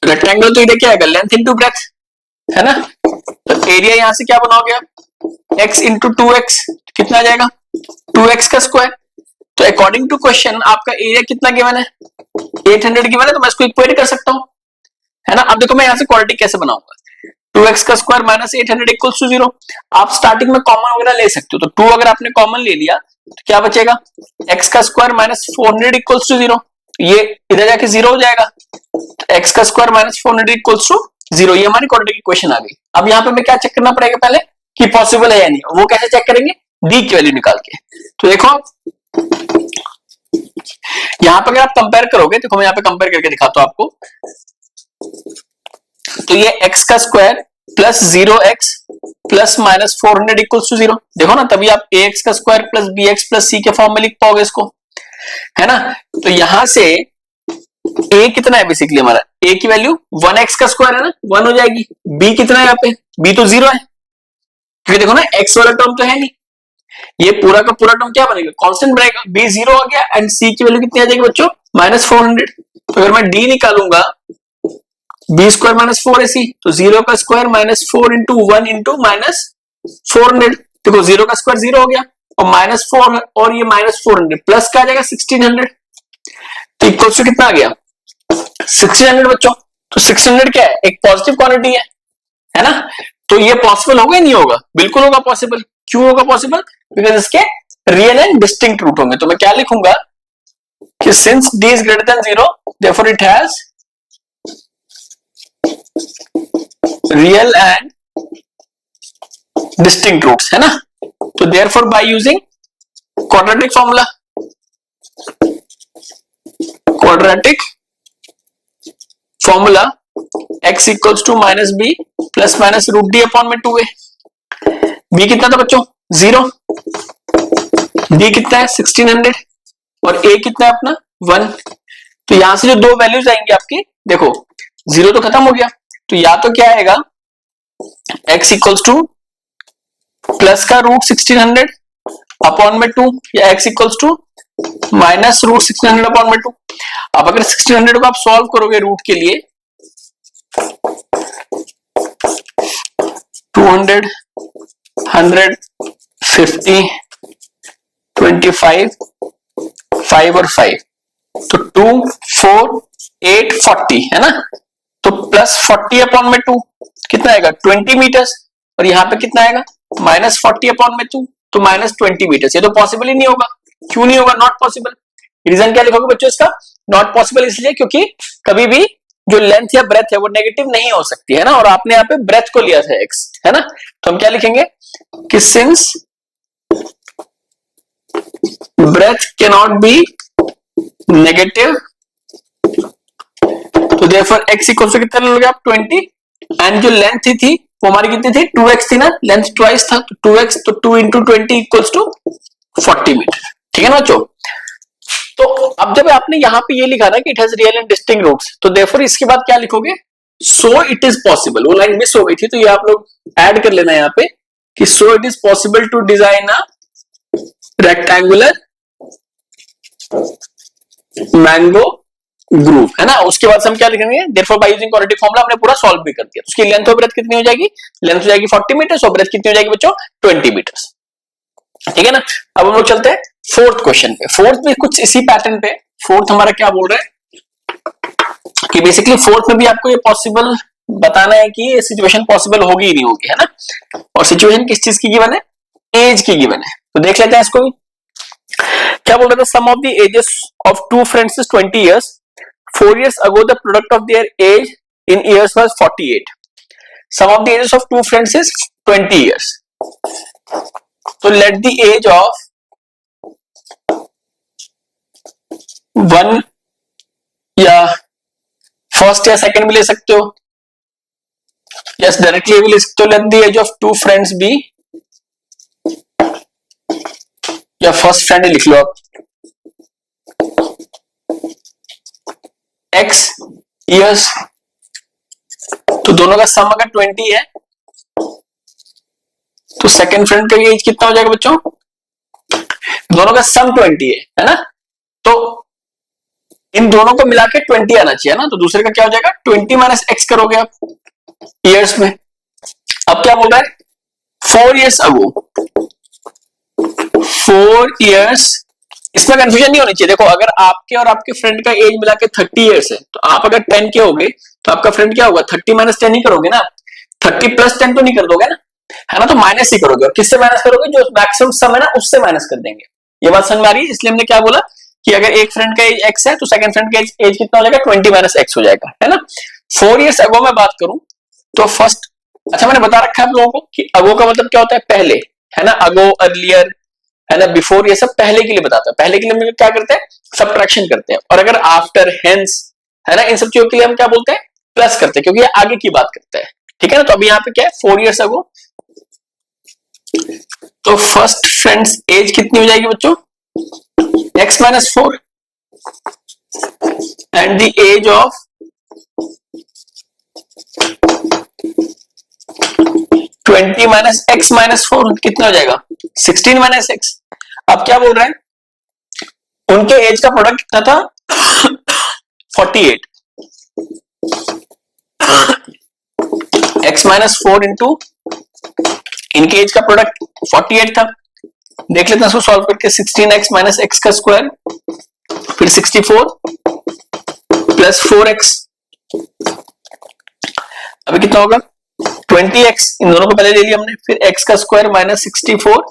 S1: रेक्टेंगल तो इधर क्या आएगा लेंथ इंटू ब्रेथ, है ना। तो एरिया यहां से क्या बनाओगे आप x इंटू 2x, कितना आ जाएगा 2x का स्क्वायर। तो अकॉर्डिंग टू क्वेश्चन आपका एरिया कितना गिवन है 800 गिवन है, तो मैं इसको इक्वेट कर सकता हूं, है ना। अब देखो मैं यहां से क्वाड्रेटिक कैसे बनाऊंगा, 2x का स्क्वायर माइनस 800 इक्वल्स टू 0। आप स्टार्टिंग में कॉमन वगैरह ले सकते हो, तो 2 अगर आपने कॉमन ले लिया तो क्या बचेगा x का स्क्वायर माइनस 400 इक्वल्स टू 0। ये इधर जाके 0 हो जाएगा, तो x का स्क्वायर माइनस 400 इक्वल्स टू 0। ये हमारी क्वाड्रेटिक इक्वेशन आ गई। अब यहाँ पे हमें क्या चेक करना पड़ेगा पहले कि पॉसिबल है या नहीं। वो कैसे चेक करेंगे d की वैल्यू निकाल के। तो देखो यहां पर अगर आप कंपेयर करोगे, देखो मैं यहां पे कंपेयर करके दिखाता हूं आपको, तो ये x का square plus 0x plus minus 400 equals to 0। देखो ना, तभी आप ax का square plus bx plus c के फॉर्म में लिख पाओगे इसको, है ना। तो यहां से a कितना है, बेसिकली हमारा a की वैल्यू 1x का स्क्वायर है ना, 1 हो जाएगी। b कितना है यहाँ पे, b तो 0 है, क्योंकि देखो ना x वाला टर्म तो है नहीं, ये पूरा का पूरा टर्म क्या बनेगा, कांस्टेंट बनेगा। b 0 हो गया एंड c की वैल्यू कितनी आ जाएगी बच्चों, -400। तो अगर मैं d निकालूंगा, b स्क्वायर माइनस 4ac, तो 0 का स्क्वायर -4 इंटू 1 इंटू -400। देखो 0 का स्क्वायर 0 हो गया, और -4 और ये -400 प्लस का आ जाएगा 1600, तो इक्वल टू कितना आ गया 1600 बच्चों। तो 1600 क्या है, एक पॉजिटिव क्वांटिटी है ना। तो ये पॉसिबल होगा, नहीं होगा, बिल्कुल होगा पॉसिबल। क्यों होगा पॉसिबल, बिकॉज इसके रियल एंड डिस्टिंक्ट रूट होंगे। तो मैं क्या लिखूंगा कि since d is greater than 0 therefore it has real and distinct roots, है ना। तो therefore by using quadratic formula, x equals to minus B plus minus root D upon में 2a। b कितना था बच्चों 0, d कितना है 1600 और a कितना है अपना 1। तो यहां से जो दो वैल्यूज आएंगे आपकी, देखो 0 तो खत्म हो गया, तो या तो क्या आएगा x इक्वल्स टू प्लस का रूट 1600 अपॉन में 2, या x equals to minus root 1600 upon में 2। अब अगर 1600 को आप सॉल्व करोगे रूट के लिए, 200 100 50 25 5 और 5, तो 2 4 8 40 है ना। तो प्लस 40 अपॉन में 2 कितना आएगा 20 मीटर्स, और यहाँ पे कितना आएगा -40 अपॉन में 2, तो -20 मीटर्स। ये तो पॉसिबल ही नहीं होगा। क्यों नहीं होगा, नॉट पॉसिबल। रीजन क्या लिखोगे बच्चों इसका, नॉट पॉसिबल इसलिए क्योंकि कभी भी जो लेंथ या ब्रेथ है वो नेगेटिव नहीं हो सकती है ना, और आपने यहाँ पे ब्रेथ को लिया था x, है ना। तो हम क्या लिखेंगे कि since breadth can not be negative, तो देयरफॉर x इक्वल टू कितना लोगे आप 20, एंड जो लेंथ थी वो हमारी कितनी थी 2x थी ना, लेंथ ट्वाइस था, तो 2x, तो 2 इंटू 20 इक्वल्स टू 40 मीटर। ठीक है ना बच्चों। तो अब जब आपने यहाँ पे ये लिखा ना कि it has real and distinct roots, तो देयरफॉर इसके बाद क्या लिखोगे, सो इट इज पॉसिबल। वो लाइन मिस हो गई थी, तो ये आप लोग ऐड कर लेना यहाँ पे कि so it is possible to design a rectangular mango grove, है ना। उसके बाद हम क्या लिखेंगे, therefore by using quadratic formula हमने पूरा सॉल्व भी कर दिया। उसकी लेंथ और ब्रेथ कितनी हो जाएगी, लेंथ हो जाएगी 40 मीटर्स और ब्रेथ कितनी हो जाएगी बच्चों 20 मीटर्स। ठीक है ना। अब हम लोग चलते हैं फोर्थ क्वेश्चन पे। फोर्थ में कुछ इसी पैटर्न पे, फोर्थ हमारा क्या बोल रहा है कि बेसिकली फोर्थ में भी आपको ये पॉसिबल बताना है कि ये सिचुएशन पॉसिबल होगी ही नहीं होगी, है ना। और सिचुएशन किस चीज की गिवन है, एज की गिवन है। तो देख लेते हैं इसको भी। क्या बोल रहा था, sum of the ages of two friends is 20 years. 4 years ago the product of their age in years was 48. Sum of the ages of two friends is 20 years. So let the age of one या फर्स्ट या सेकंड भी ले सकते हो, यस डायरेक्टली भी ले सकते हो। Let the age of two friends be, या फर्स्ट फ्रेंड लिख लो आप x years, तो दोनों का सम अगर 20 है तो सेकंड फ्रेंड का एज कितना हो जाएगा बच्चों, दोनों का सम 20 है ना। तो इन दोनों को मिला के 20 आना चाहिए ना, तो दूसरे का क्या हो जाएगा 20 माइनस एक्स करोगे आप ईयर्स में। अब क्या बोल रहा है 4 years ago, 4 years, इसमें कंफ्यूजन नहीं होनी चाहिए। देखो अगर आपके और आपके फ्रेंड का एज मिला के 30 years है, तो आप अगर 10 के होगे तो आपका फ्रेंड क्या होगा 30 माइनस 10 ही करोगे ना, 30 प्लस 10 तो नहीं कर दोगे ना, है ना। तो माइनस ही करोगे, और किससे माइनस करोगे, जो मैक्सिमम सम है ना उससे माइनस कर देंगे। ये बात समझ में आ रही है। इसलिए हमने क्या बोला कि अगर एक फ्रेंड का एज x है तो सेकंड फ्रेंड का एज कितना हो जाएगा 20 माइनस x हो जाएगा, है ना। 4 years अगो मैं बात करूं तो फर्स्ट, अच्छा मैंने बता रखा है आप लोगों को कि अगो का मतलब क्या होता है पहले, है ना। अगो, अर्लियर, है ना, बिफोर ये सब पहले के लिए बताता है, पहले के लिए हम लोग क्या करते हैं, सब्ट्रैक्शन करते हैं, और अगर आफ्टर, हेंस, है ना, इन सब चीजों के लिए हम क्या बोलते हैं, प्लस करते हैं, क्योंकि ये आगे की बात करता है, ठीक है ना। तो अभी यहाँ पे क्या है, 4 years अगो, तो फर्स्ट फ्रेंड्स एज कितनी हो जाएगी बच्चों, x minus 4 and the age of 20 minus X minus 4 कितना हो जाएगा, 16 माइनस एक्स। अब क्या बोल रहे हैं, उनके एज का प्रोडक्ट कितना था 48, एक्स माइनस 4 इंटू इनके एज का प्रोडक्ट 48 था। देख लेते हैं इसको सॉल्व करके, 16x माइनस एक्स का स्क्वायर, फिर 64 प्लस 4x, अभी कितना होगा 20x, इन दोनों को पहले ले लिया हमने, फिर x का स्क्वायर माइनस 64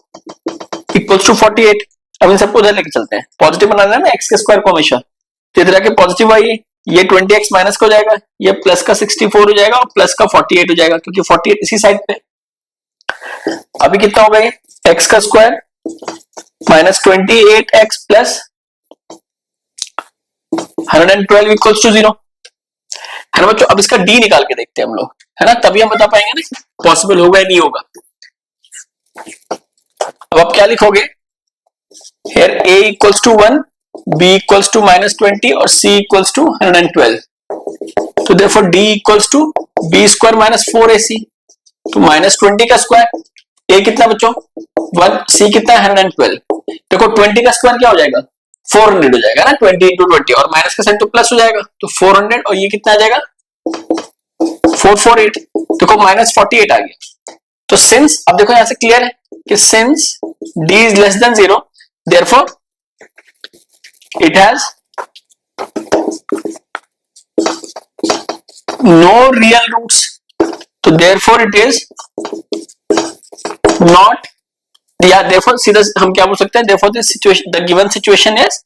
S1: इक्वल्स टू 48। अब इन सबको उधर लेके चलते हैं, पॉजिटिव बनाना है ना x के स्क्वायर को हमेशा, तो इधर आके पॉजिटिव आइए, ये 20x माइनस का हो जाएगा, ये प्लस का 64 हो जाएगा और प्लस का 48 हो जाएगा, क्योंकि 48 इसी साइड पे। अभी कितना होगा ये, x का square minus 28x plus 112 equals to 0, है ना बच्चों। अब इसका d निकाल के देखते हैं हम लोग, है ना, तभी हम बता पाएंगे ना पॉसिबल होगा या नहीं होगा। अब आप क्या लिखोगे, here a equals to 1, b equals to minus 20 और c equals to 112, तो therefore d equals to b square minus 4ac, तो minus 20 का स्क्वायर, a कितना बच्चों 1, c कितना 112, देखो 20 का स्क्वायर क्या हो जाएगा 400 हो जाएगा ना, 20 इंटू 20, और माइनस का साइन तो प्लस हो जाएगा, तो 400 और ये कितना आ जाएगा 448, देखो माइनस 48 आ गया। तो सिंस, अब देखो यहां से क्लियर है कि since d is less than 0, therefore it has no real roots, तो देयरफॉर इट इज नॉट, या देयरफॉर सीधा हम क्या बोल सकते हैं, therefore this situation, the given situation is,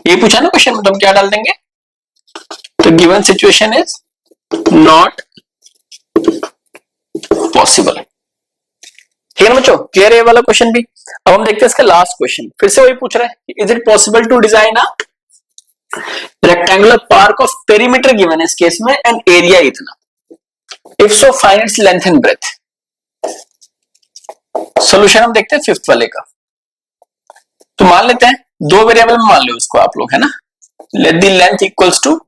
S1: ये पूछा ना क्वेश्चन में, तो हम क्या डाल देंगे, तो given situation is not possible, ठीक है ना बच्चों, क्लियर है ये वाला क्वेश्चन भी। अब हम देखते हैं इसका लास्ट क्वेश्चन, फिर से वही पूछ रहा है, is it possible to design a rectangular park of perimeter given है इस केस में एंड एरिया इतना, if so find its length and breadth. Solution हम देखते हैं फिफ्थ वाले का, तो मान लेते हैं दो वेरिएबल में मान लो इसको आप लोग, है ना, let the length equals to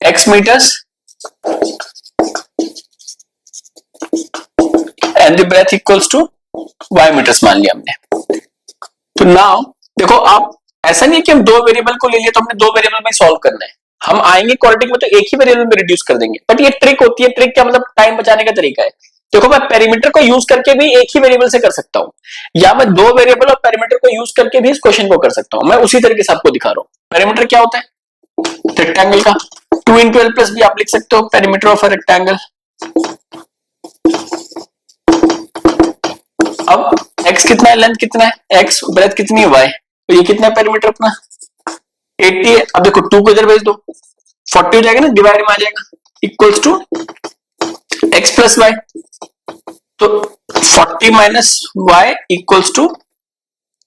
S1: x metres and the breadth equals to y metres मान लिया हमने। तो नाउ देखो, आप ऐसा नहीं है कि हम दो वेरिएबल को ले लिए तो हमने दो वेरिएबल में सॉल्व करना है, हम आएंगे क्वाड्रेटिक में तो एक ही वेरिएबल में रिड्यूस कर देंगे, बट ये ट्रिक होती है, ट्रिक क्या मतलब टाइम बचाने का तरीका है। देखो मैं पेरीमीटर को यूज करके भी एक ही वेरिएबल से कर सकता हूं, या मैं दो वेरिएबल और पेरीमीटर को यूज करके भी इस क्वेश्चन को कर सकता हूं, मैं उसी तरीके से आपको दिखा रहा हूं। पेरीमीटर क्या होता है, रेक्टेंगल का 2 into l प्लस भी आप लिख सकते हो, पेरीमीटर ऑफ अ रेक्टेंगल। अब x कितना है, लेंथ कितना है x, ब्रेथ कितनी है y, तो ये कितना है पेरीमीटर अपना 80 है। अब देखो 2 को इधर भेज दो, 40 हो जाएगा ना, डिवाइड में आ जाएगा, equals to x plus Y, तो 40 minus Y equals to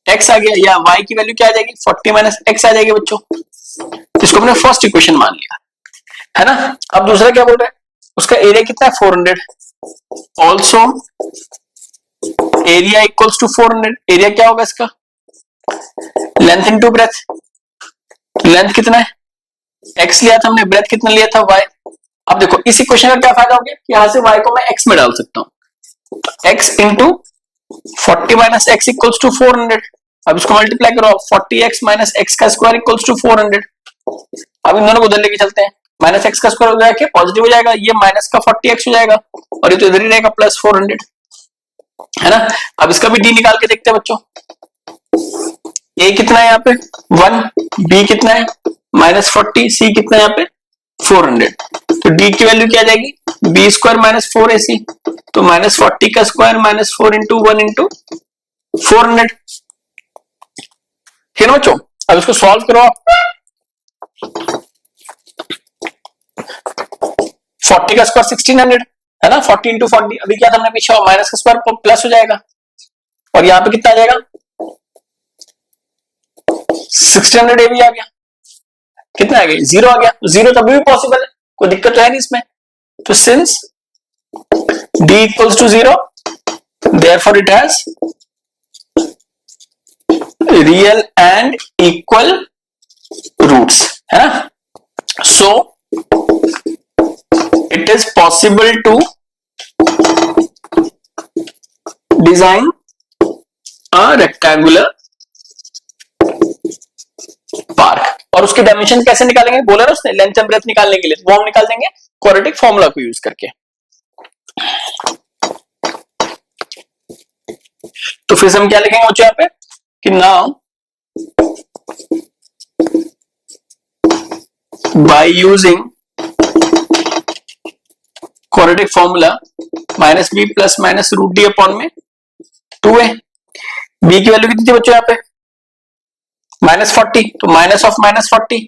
S1: x आ गया, या y की वैल्यू क्या आ जाएगी 40 माइनस x आ जाएगी बच्चों। इसको हमने फर्स्ट इक्वेशन मान लिया, है ना। अब दूसरा क्या बोल रहा है, उसका एरिया कितना है 400, also area equals to 400, area क्या होगा इसका लेंथ इनटू ब्रेथ, लेंथ कितना है x लिया था हमने, ब्रेथ कितना लिया था y। अब देखो इस इक्वेशन का क्या फायदा हो गया, यहां से y को मैं x में डाल सकता हूं, x into 40 minus X equals to 400। अब इसको मल्टीप्लाई करो, 40x माइनस एक्स का स्क्वायर इक्वल्स टू 400। अब इन दोनों को उधर लेके चलते हैं, माइनस एक्स का स्क्वायर हो जाएगा पॉजिटिव हो जाएगा, ये माइनस का 40x हो जाएगा और ये तो इधर ही रहेगा प्लस 400, है ना। अब इसका भी d निकाल के देखते हैं बच्चों, a कितना है यहाँ पे 1, b कितना है माइनस 40, c कितना है यहाँ पे 400, तो d की वैल्यू क्या आ जाएगी b स्क्वायर माइनस 4ac, तो माइनस 40 का स्क्वायर माइनस 4 इंटू 1 इंटू 400, ठीक है ना बच्चों। अब इसको सॉल्व करो, 40 का स्क्वायर 1600 है ना, 40 इंटू 40, अभी क्या था हमने पीछे माइनस का स्क्वायर प्लस हो जाएगा, और यहाँ पे कितना आ जाएगा 1600 ए भी आ गया, कितना आ गया, 0 आ गया, 0 तभी भी पॉसिबल है, कोई दिक्कत तो है नहीं इसमें। तो since d equals to 0, therefore it has real and equal roots, है ना। So it is possible to design a rectangular park। और उसकी डायमेंशन कैसे निकालेंगे, बोला ना उसने लेंथ एंड ब्रेथ निकालने के लिए, वो हम निकाल देंगे क्वाड्रेटिक फॉर्मूला को यूज करके। तो फिर हम क्या लिखेंगे बच्चों यहाँ पे कि now by using quadratic formula minus B plus minus root D upon में 2a, बी की वैल्यू कितनी थी बच्चों यहाँ पे -40, तो माइनस ऑफ -40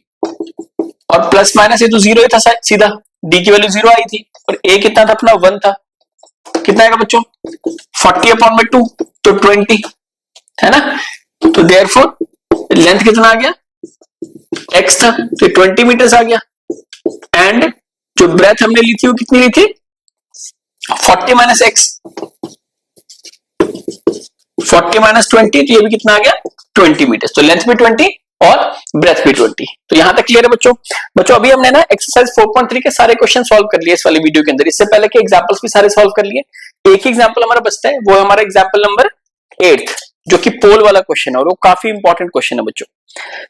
S1: और प्लस माइनस ये तो 0 ही था सीधा, डी की वैल्यू 0 आई थी और a कितना था अपना 1 था, कितना आएगा बच्चों 40 अपॉन में 2 तो 20, है ना। तो देयरफॉर लेंथ कितना आ गया x था तो 20 मीटर्स आ गया, एंड जो ब्रेथ हमने ली थी वो कितनी ली थी 40 माइनस x, 40 माइनस 20, तो ये भी कितना आ गया 20 मीटर्स, तो लेंथ भी 20 और ब्रेथ भी 20। तो यहां तक क्लियर है बच्चों। बच्चों अभी हमने ना एक्सरसाइज 4.3 के सारे क्वेश्चन सॉल्व कर लिए इस वाली वीडियो के अंदर, इससे पहले के एग्जांपल्स भी सारे सॉल्व कर लिए, एक ही एग्जांपल हमारा बचता है, वो है हमारा एग्जांपल नंबर 8 जो कि पोल वाला क्वेश्चन है और वो काफी इंपॉर्टेंट क्वेश्चन है बच्चों,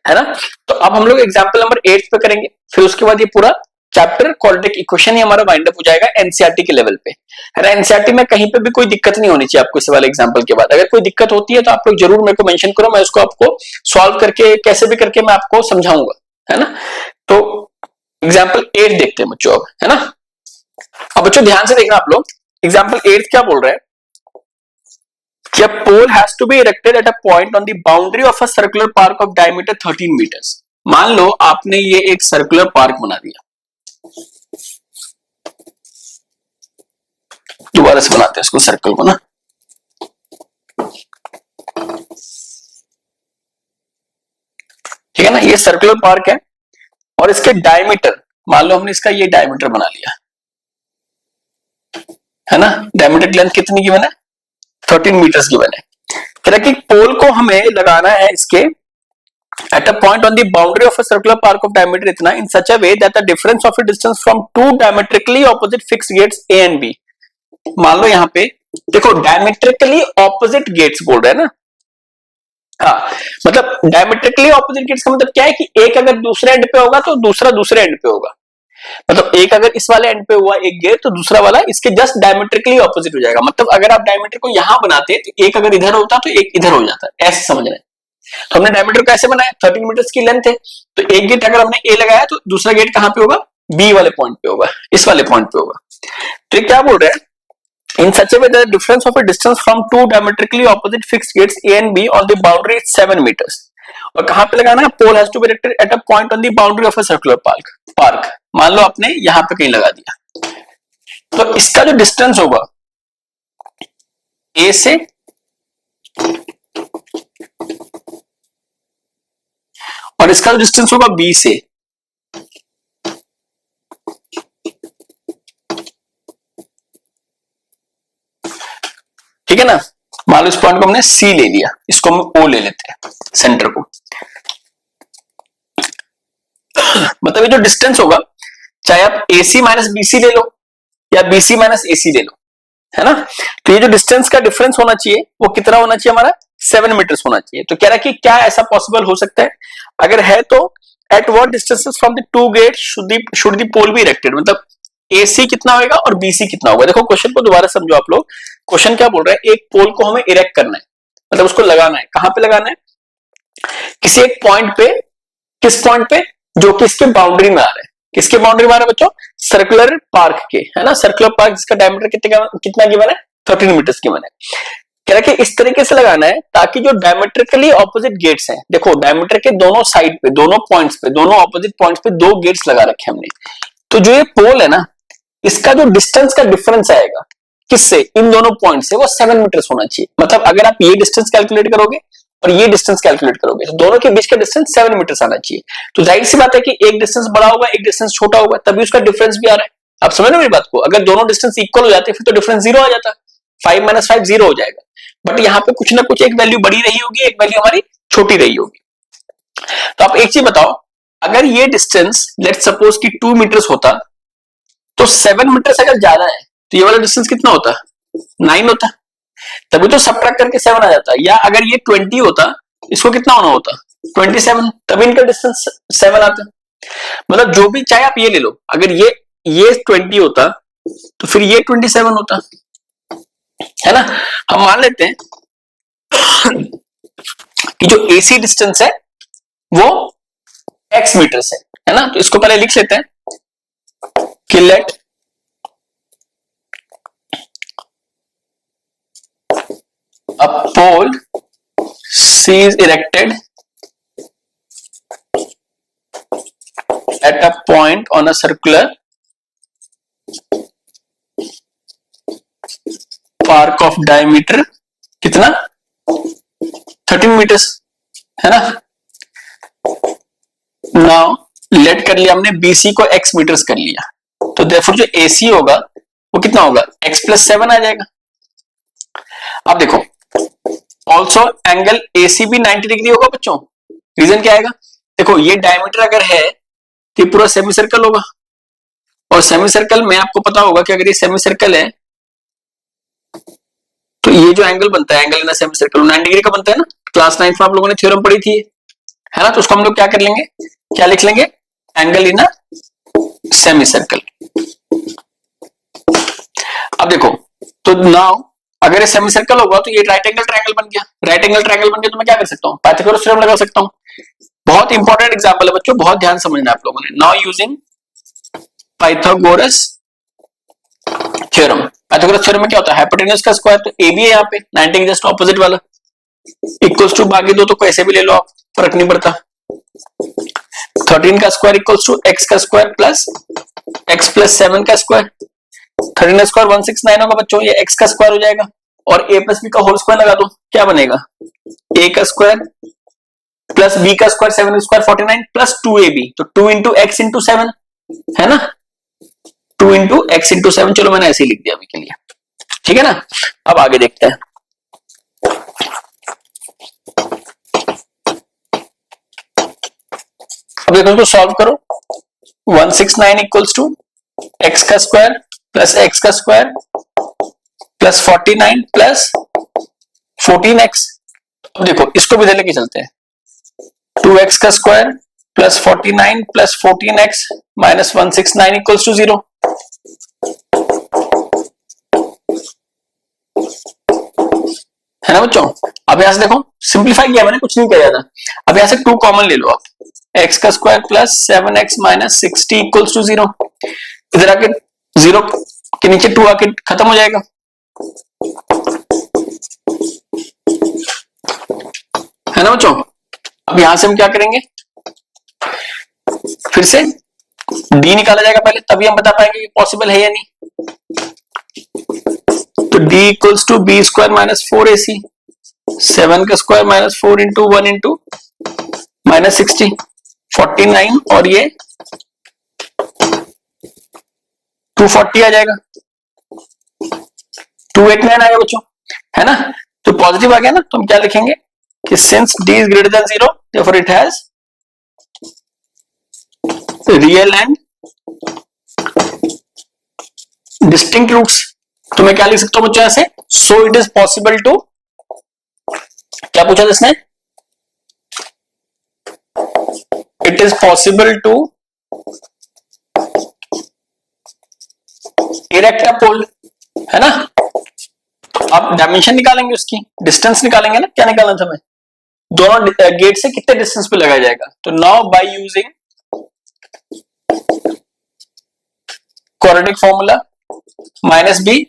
S1: है ना। तो अब हम लोग एग्जांपल नंबर 8 पे करेंगे, फिर उसके बाद ये पूरा चैप्टर क्वाड्रेटिक इक्वेशन ही हमारा वाइंड अप हो जाएगा एनसीईआरटी के लेवल पे, है ना। एनसीईआरटी में कहीं पे भी कोई दिक्कत नहीं होनी चाहिए आपको इस वाले एग्जांपल के बाद, अगर कोई दिक्कत होती है तो आप लोग जरूर मेरे को मेंशन करो, मैं उसको आपको सॉल्व करके कैसे भी करके मैं आपको समझाऊंगा, है ना। तो एग्जांपल 8 देखते हैं बच्चों अब, है ना। अब बच्चों ध्यान से देखना आप लोग, एग्जांपल 8 क्या बोल रहे हैं कि a pole has to be erected at a point on the boundary of a circular park of diameter 13 meters। मान लो आपने ये एक सर्कुलर पार्क बना दिया, दोबारा से बनाते हैं इसको सर्कल को ना, ठीक है ना। ये सर्कुलर पार्क है और इसके डायमीटर, मान लो हमने इसका ये डायमीटर बना लिया, है ना। डायमीटर की लेंथ कितनी गिवन है 13 मीटर्स गिवन है। कह रहा कि पोल को हमें लगाना है इसके at a point on the boundary of a circular park of diameter इतना in such a way that the difference of a distance from two diametrically opposite fixed gates A and B। मान लो यहाँ पे देखो diametrically opposite gates बोल रहे हैं ना, हाँ मतलब diametrically opposite gates का मतलब क्या है कि एक अगर दूसरे एंड पे होगा तो दूसरा दूसरे एंड पे होगा, मतलब एक अगर इस वाले एंड पे हुआ एक गेट तो दूसरा वाला इसके जस्ट डायमेट्रिकली ऑपोजिट हो जाएगा। मतलब अगर आप डायमीटर को यहां बनाते तो एक अगर इधर होता तो एक इधर हो जाता, ऐसे समझ रहे हैं। तो हमने डायमीटर कैसे बनाया, 13 मीटर्स की लेंथ है, तो एक गेट अगर हमने ए लगाया तो दूसरा गेट कहां पे होगा बी वाले पॉइंट पे होगा, इस वाले पॉइंट पे होगा। तो क्या बोल रहे हैं in such a way that the difference of a distance from two diametrically opposite fixed gates A and B on the boundary is 7 metres. और कहां पे लगाना है, pole has to be erected at a point on the boundary of a circular park. मान लो आपने यहां पे कहीं लगा दिया, तो इसका जो डिस्टेंस होगा ए से और इसका जो डिस्टेंस होगा बी से, ठीक है ना। मान लो इस पॉइंट को हमने सी ले लिया, इसको हम ओ ले लेते हैं सेंटर को। मतलब ये जो डिस्टेंस होगा चाहे आप AC माइनस BC ले लो या BC माइनस AC ले लो, है ना। तो ये जो डिस्टेंस का डिफरेंस होना चाहिए वो कितना होना चाहिए हमारा 7 मीटर्स होना चाहिए। तो कह रहा है कि क्या ऐसा पॉसिबल हो सकता है, अगर है तो at what distances from the two gate should the pole be erected, मतलब AC कितना होगा और BC कितना होगा। देखो क्वेश्चन को दोबारा समझो आप लोग, क्वेश्चन क्या बोल रहा है, एक पोल को हमें इरेक्ट करना है, मतलब उसको लगाना है, कहां पे लगाना है किसी एक पॉइंट पे, किस पॉइंट पे जो कि इसके बाउंड्री में आ रहा है, किसके बाउंड्री में आ रहा है बच्चों सर्कुलर पार्क के, है ना। सर्कुलर पार्क जिसका डायमीटर कितना गिवन है 13 मीटर्स गिवन है। कह रहा है कि इस तरीके से लगाना है ताकि जो डायमेट्रिकली ऑपोजिट गेट्स हैं, देखो डायमीटर के दोनों साइड पे, दोनों पॉइंट्स पे, दोनों ऑपोजिट पॉइंट्स पे दो गेट्स लगा रखे हमने, तो जो ये पोल है ना इसका जो डिस्टेंस का डिफरेंस आएगा किससे, इन दोनों पॉइंट से, वो 7 मीटर्स होना चाहिए। मतलब अगर आप ये डिस्टेंस कैलकुलेट करोगे और ये डिस्टेंस कैलकुलेट करोगे, तो दोनों के बीच का डिस्टेंस 7 मीटर्स आना चाहिए। तो जाहिर सी बात है कि एक डिस्टेंस बड़ा होगा, एक डिस्टेंस छोटा होगा, तभी उसका डिफरेंस भी आ रहा है। आप समझ रहे हो मेरी बात को? अगर दोनों डिस्टेंस इक्वल हो जाते फिर तो डिफरेंस 0 आ जाता, 5 - 5 0 हो जाएगा। बट यहाँ पे कुछ ना कुछ एक वैल्यू बड़ी रही होगी, एक वैल्यू हमारी छोटी रही होगी। तो आप एक चीज बताओ, अगर ये डिस्टेंस लेट्स सपोज कि 2 मीटर्स होता, तो 7 मीटर्स अगर ज्यादा है तो ये वाला डिस्टेंस कितना होता? 9 होता। तभी तो सबट्रैक्ट करके 7 आ जाता। या अगर ये 20 होता, इसको कितना होना होता? 27, तभी इनका डिस्टेंस 7 आता। मतलब जो भी चाहे आप ये ले लो, अगर ये 20 होता तो फिर ये 27 होता, है ना। हम मान लेते हैं कि जो AC डिस्टेंस है वो x मीटर्स है ना। तो इसको पहले लिख लेते हैं कि late a pole C is erected at a point on a circular arc of diameter कितना? 13 मीटर्स, है ना। नाउ लेट कर लिया हमने BC को x मीटर्स कर लिया, तो देयरफॉर जो AC होगा वो कितना होगा? x + 7 आ जाएगा। अब देखो ऑल्सो एंगल AC भी 90 डिग्री होगा बच्चों। रीजन क्या आएगा? देखो ये डायमीटर अगर है तो पूरा सेमी सर्कल होगा, और सेमी सर्कल में आपको पता होगा कि अगर ये सेमी सर्कल है तो ये जो एंगल बनता है, angle in semi circle 90 degree का बनता है ना। क्लास 9 में आप लोगों ने थ्योरम पढ़ी थी, है ना। तो उसको हम लोग क्या कर लेंगे, क्या लिख लेंगे? Angle in semi circle. अब देखो, तो नाउ अगर ये सेमी सर्कल होगा तो ये राइट एंगल ट्रायंगल बन गया। राइट एंगल ट्रायंगल बन गया तो मैं क्या कर सकता हूँ? पाइथागोरस थ्योरम लगा सकता हूँ। बहुत इंपॉर्टेंट एग्जांपल है बच्चों, बहुत ध्यान समझना है आप लोगों ने। Now using Pythagoras theorem. Pythagoras theorem में क्या होता है? हाइपोटेन्यूज का स्क्वायर, तो AB है यहाँ पे 90 के जस्ट ऑपोजिट वाला, इक्वल्स टू बाकी दो तो कैसे भी ले लो आप, फर्क नहीं पड़ता। 13 का स्क्वायर इक्वल्स टू x का स्क्वायर प्लस x + 7 का स्क्वायर। 13 का स्क्वायर 169 होगा बच्चों, ये x का स्क्वायर हो जाएगा, और a + b का होल स्क्वायर लगा दो, क्या बनेगा? a का स्क्वायर प्लस b का स्क्वायर 7 का स्क्वायर 49 प्लस 2ab, तो 2 × x × 7 है ना। 2 × x × 7, चलो मैंने ऐसे ही लिख दिया अभी के लिए, ठीक है ना। अब आगे देखते हैं। अब देखो इसको सॉल्व करो। 169 इक्वल्स टू x का स्क्वायर प्लस x का स्क्वायर प्लस 49 प्लस 14x। अब देखो इसको भी इधर लेके चलते हैं। 2x का square plus 49 plus 14x minus 169 equals to 0। है ना बच्चों। अब यहां से देखो सिंप्लीफाई किया मैंने, कुछ नहीं किया था। अब यहां से 2 कॉमन ले लो आप, x का square plus 7x minus 60 equals to 0। इधर आके 0 के नीचे 2 आके खत्म हो जाएगा, है ना बच्चों। अब यहां से हम क्या करेंगे, फिर से d निकाला जाएगा पहले, तभी हम बता पाएंगे कि पॉसिबल है या नहीं। तो d equals to b square minus 4ac, 7 का स्क्वायर माइनस 4 × 1 × माइनस 60 49, और ये 240 आ जाएगा, 289 आएगा बच्चों, है ना। तो पॉजिटिव आ गया ना, तो हम क्या लिखेंगे कि since d is greater than 0 therefore it has real and distinct roots. तो मैं क्या लिख सकता हूं बच्चों ऐसे, so it is possible to, क्या पूछा जिसने, it is possible to erect a pole, है ना। आप डायमेंशन निकालेंगे, उसकी डिस्टेंस निकालेंगे ना, क्या निकालना था हमें, दोनों गेट से कितने डिस्टेंस पे लगाया जाएगा। तो now by using quadratic formula -b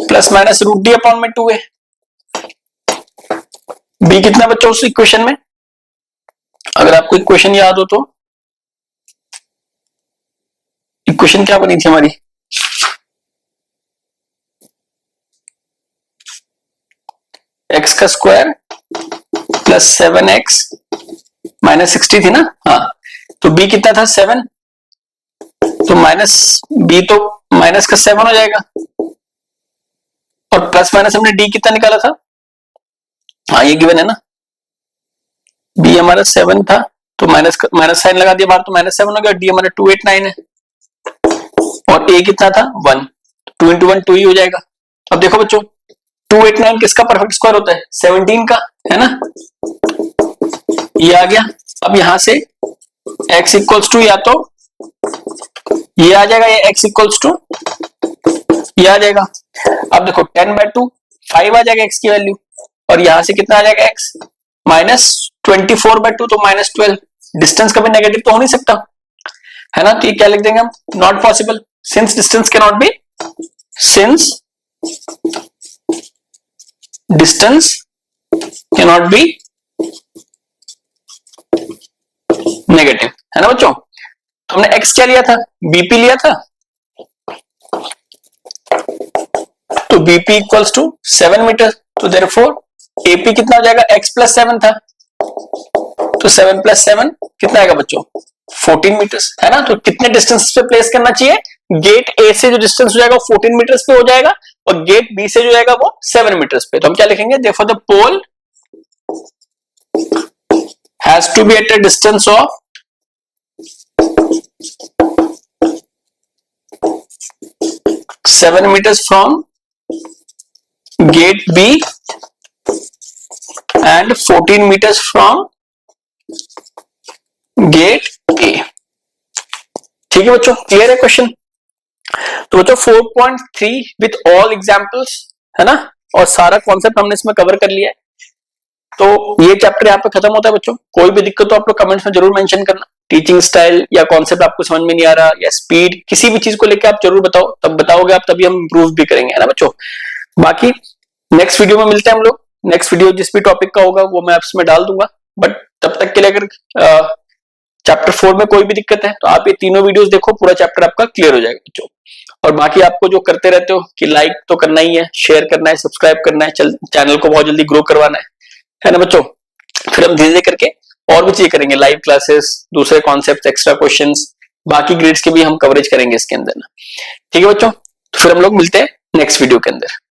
S1: plus minus √d/2a। b कितना बच्चों उस इक्वेशन में, अगर आपको इक्वेशन याद हो तो, इक्वेशन क्या बनी थी हमारी, x का स्क्वायर प्लस 7x माइनस 60 थी ना, हाँ, तो b कितना था 7, तो माइनस b तो माइनस का 7 हो जाएगा, और प्लस माइनस हमने d कितना निकाला था, हाँ ये गिवन है ना, b हमारा 7 था, तो माइनस साइन लगा दिया बाहर, तो माइनस 7 हो गया, d हमारा 289 है, और a कितना था 1, 2 इंटू 1 2 ही हो जाएगा। अब देखो बच्चों 289 किसका परफेक्ट स्क्वायर होता है, 17 का, है ना, ये आ गया। अब यहां से x इक्वल्स टू या तो ये आ जाएगा, या x इक्वल्स टू ये आ जाएगा। अब देखो 10/2 5 आ जाएगा x की वैल्यू, और यहां से कितना आ जाएगा x माइनस 24/2, तो माइनस 12, डिस्टेंस कभी नेगेटिव तो हो नहीं सकता, है ना, तो ये क्या लिख देंगे हम, not possible, since distance can not B, since distance can not be negative, है ना बच्चों। तो हमने x क्या लिया था, bp लिया था, तो bp इक्वल्स टू 7 मीटर, तो देयरफॉर ap कितना हो जाएगा, x प्लस 7 था, तो 7 प्लस 7 कितना आएगा बच्चों 14 मीटर्स, है ना। तो कितने डिस्टेंस पे प्लेस करना चाहिए, गेट ए से जो डिस्टेंस हो जाएगा वो 14 मीटर्स पे हो जाएगा, और गेट बी से जो जाएगा वो 7 मीटर्स पे। तो हम क्या लिखेंगे, therefore the pole has to be at a distance of 7 meters from gate B and 14 meters from gate A। ठीक है बच्चों, क्लियर है क्वेश्चन। तो बच्चों 4.3 विथ ऑल एग्जांपल्स, है ना, और सारा कॉन्सेप्ट हमने इसमें कवर कर लिया है। तो ये चैप्टर यहाँ पे खत्म होता है बच्चों। कोई भी दिक्कत हो आप लोग कमेंट्स में जरूर मेंशन करना, टीचिंग स्टाइल या कॉन्सेप्ट आपको समझ में नहीं आ रहा या स्पीड, किसी भी चीज को लेकर आप जरूर बताओ, तब बताओगे आप तभी हम इम्प्रूव भी करेंगे, है ना बच्चों। बाकी नेक्स्ट वीडियो में मिलते हैं हम लोग। नेक्स्ट वीडियो जिस भी टॉपिक का होगा वो मैं आपस में डाल दूंगा, बट तब तक के लिए अगर चैप्टर 4 में कोई भी दिक्कत है तो आप ये तीनों वीडियोस देखो, पूरा चैप्टर आपका क्लियर हो जाएगा बच्चों। और बाकी आपको जो करते रहते हो कि लाइक तो करना ही है, शेयर करना है, सब्सक्राइब करना है, चैनल को बहुत जल्दी ग्रो करवाना है ना बच्चों। फिर हम धीरे धीरे करके और भी चीजें करेंगे, लाइव क्लासेस, दूसरे कॉन्सेप्ट, एक्स्ट्रा क्वेश्चंस, बाकी ग्रेड्स के भी हम कवरेज करेंगे इसके अंदर ना। ठीक है बच्चों, तो फिर हम लोग मिलते हैं नेक्स्ट वीडियो के अंदर।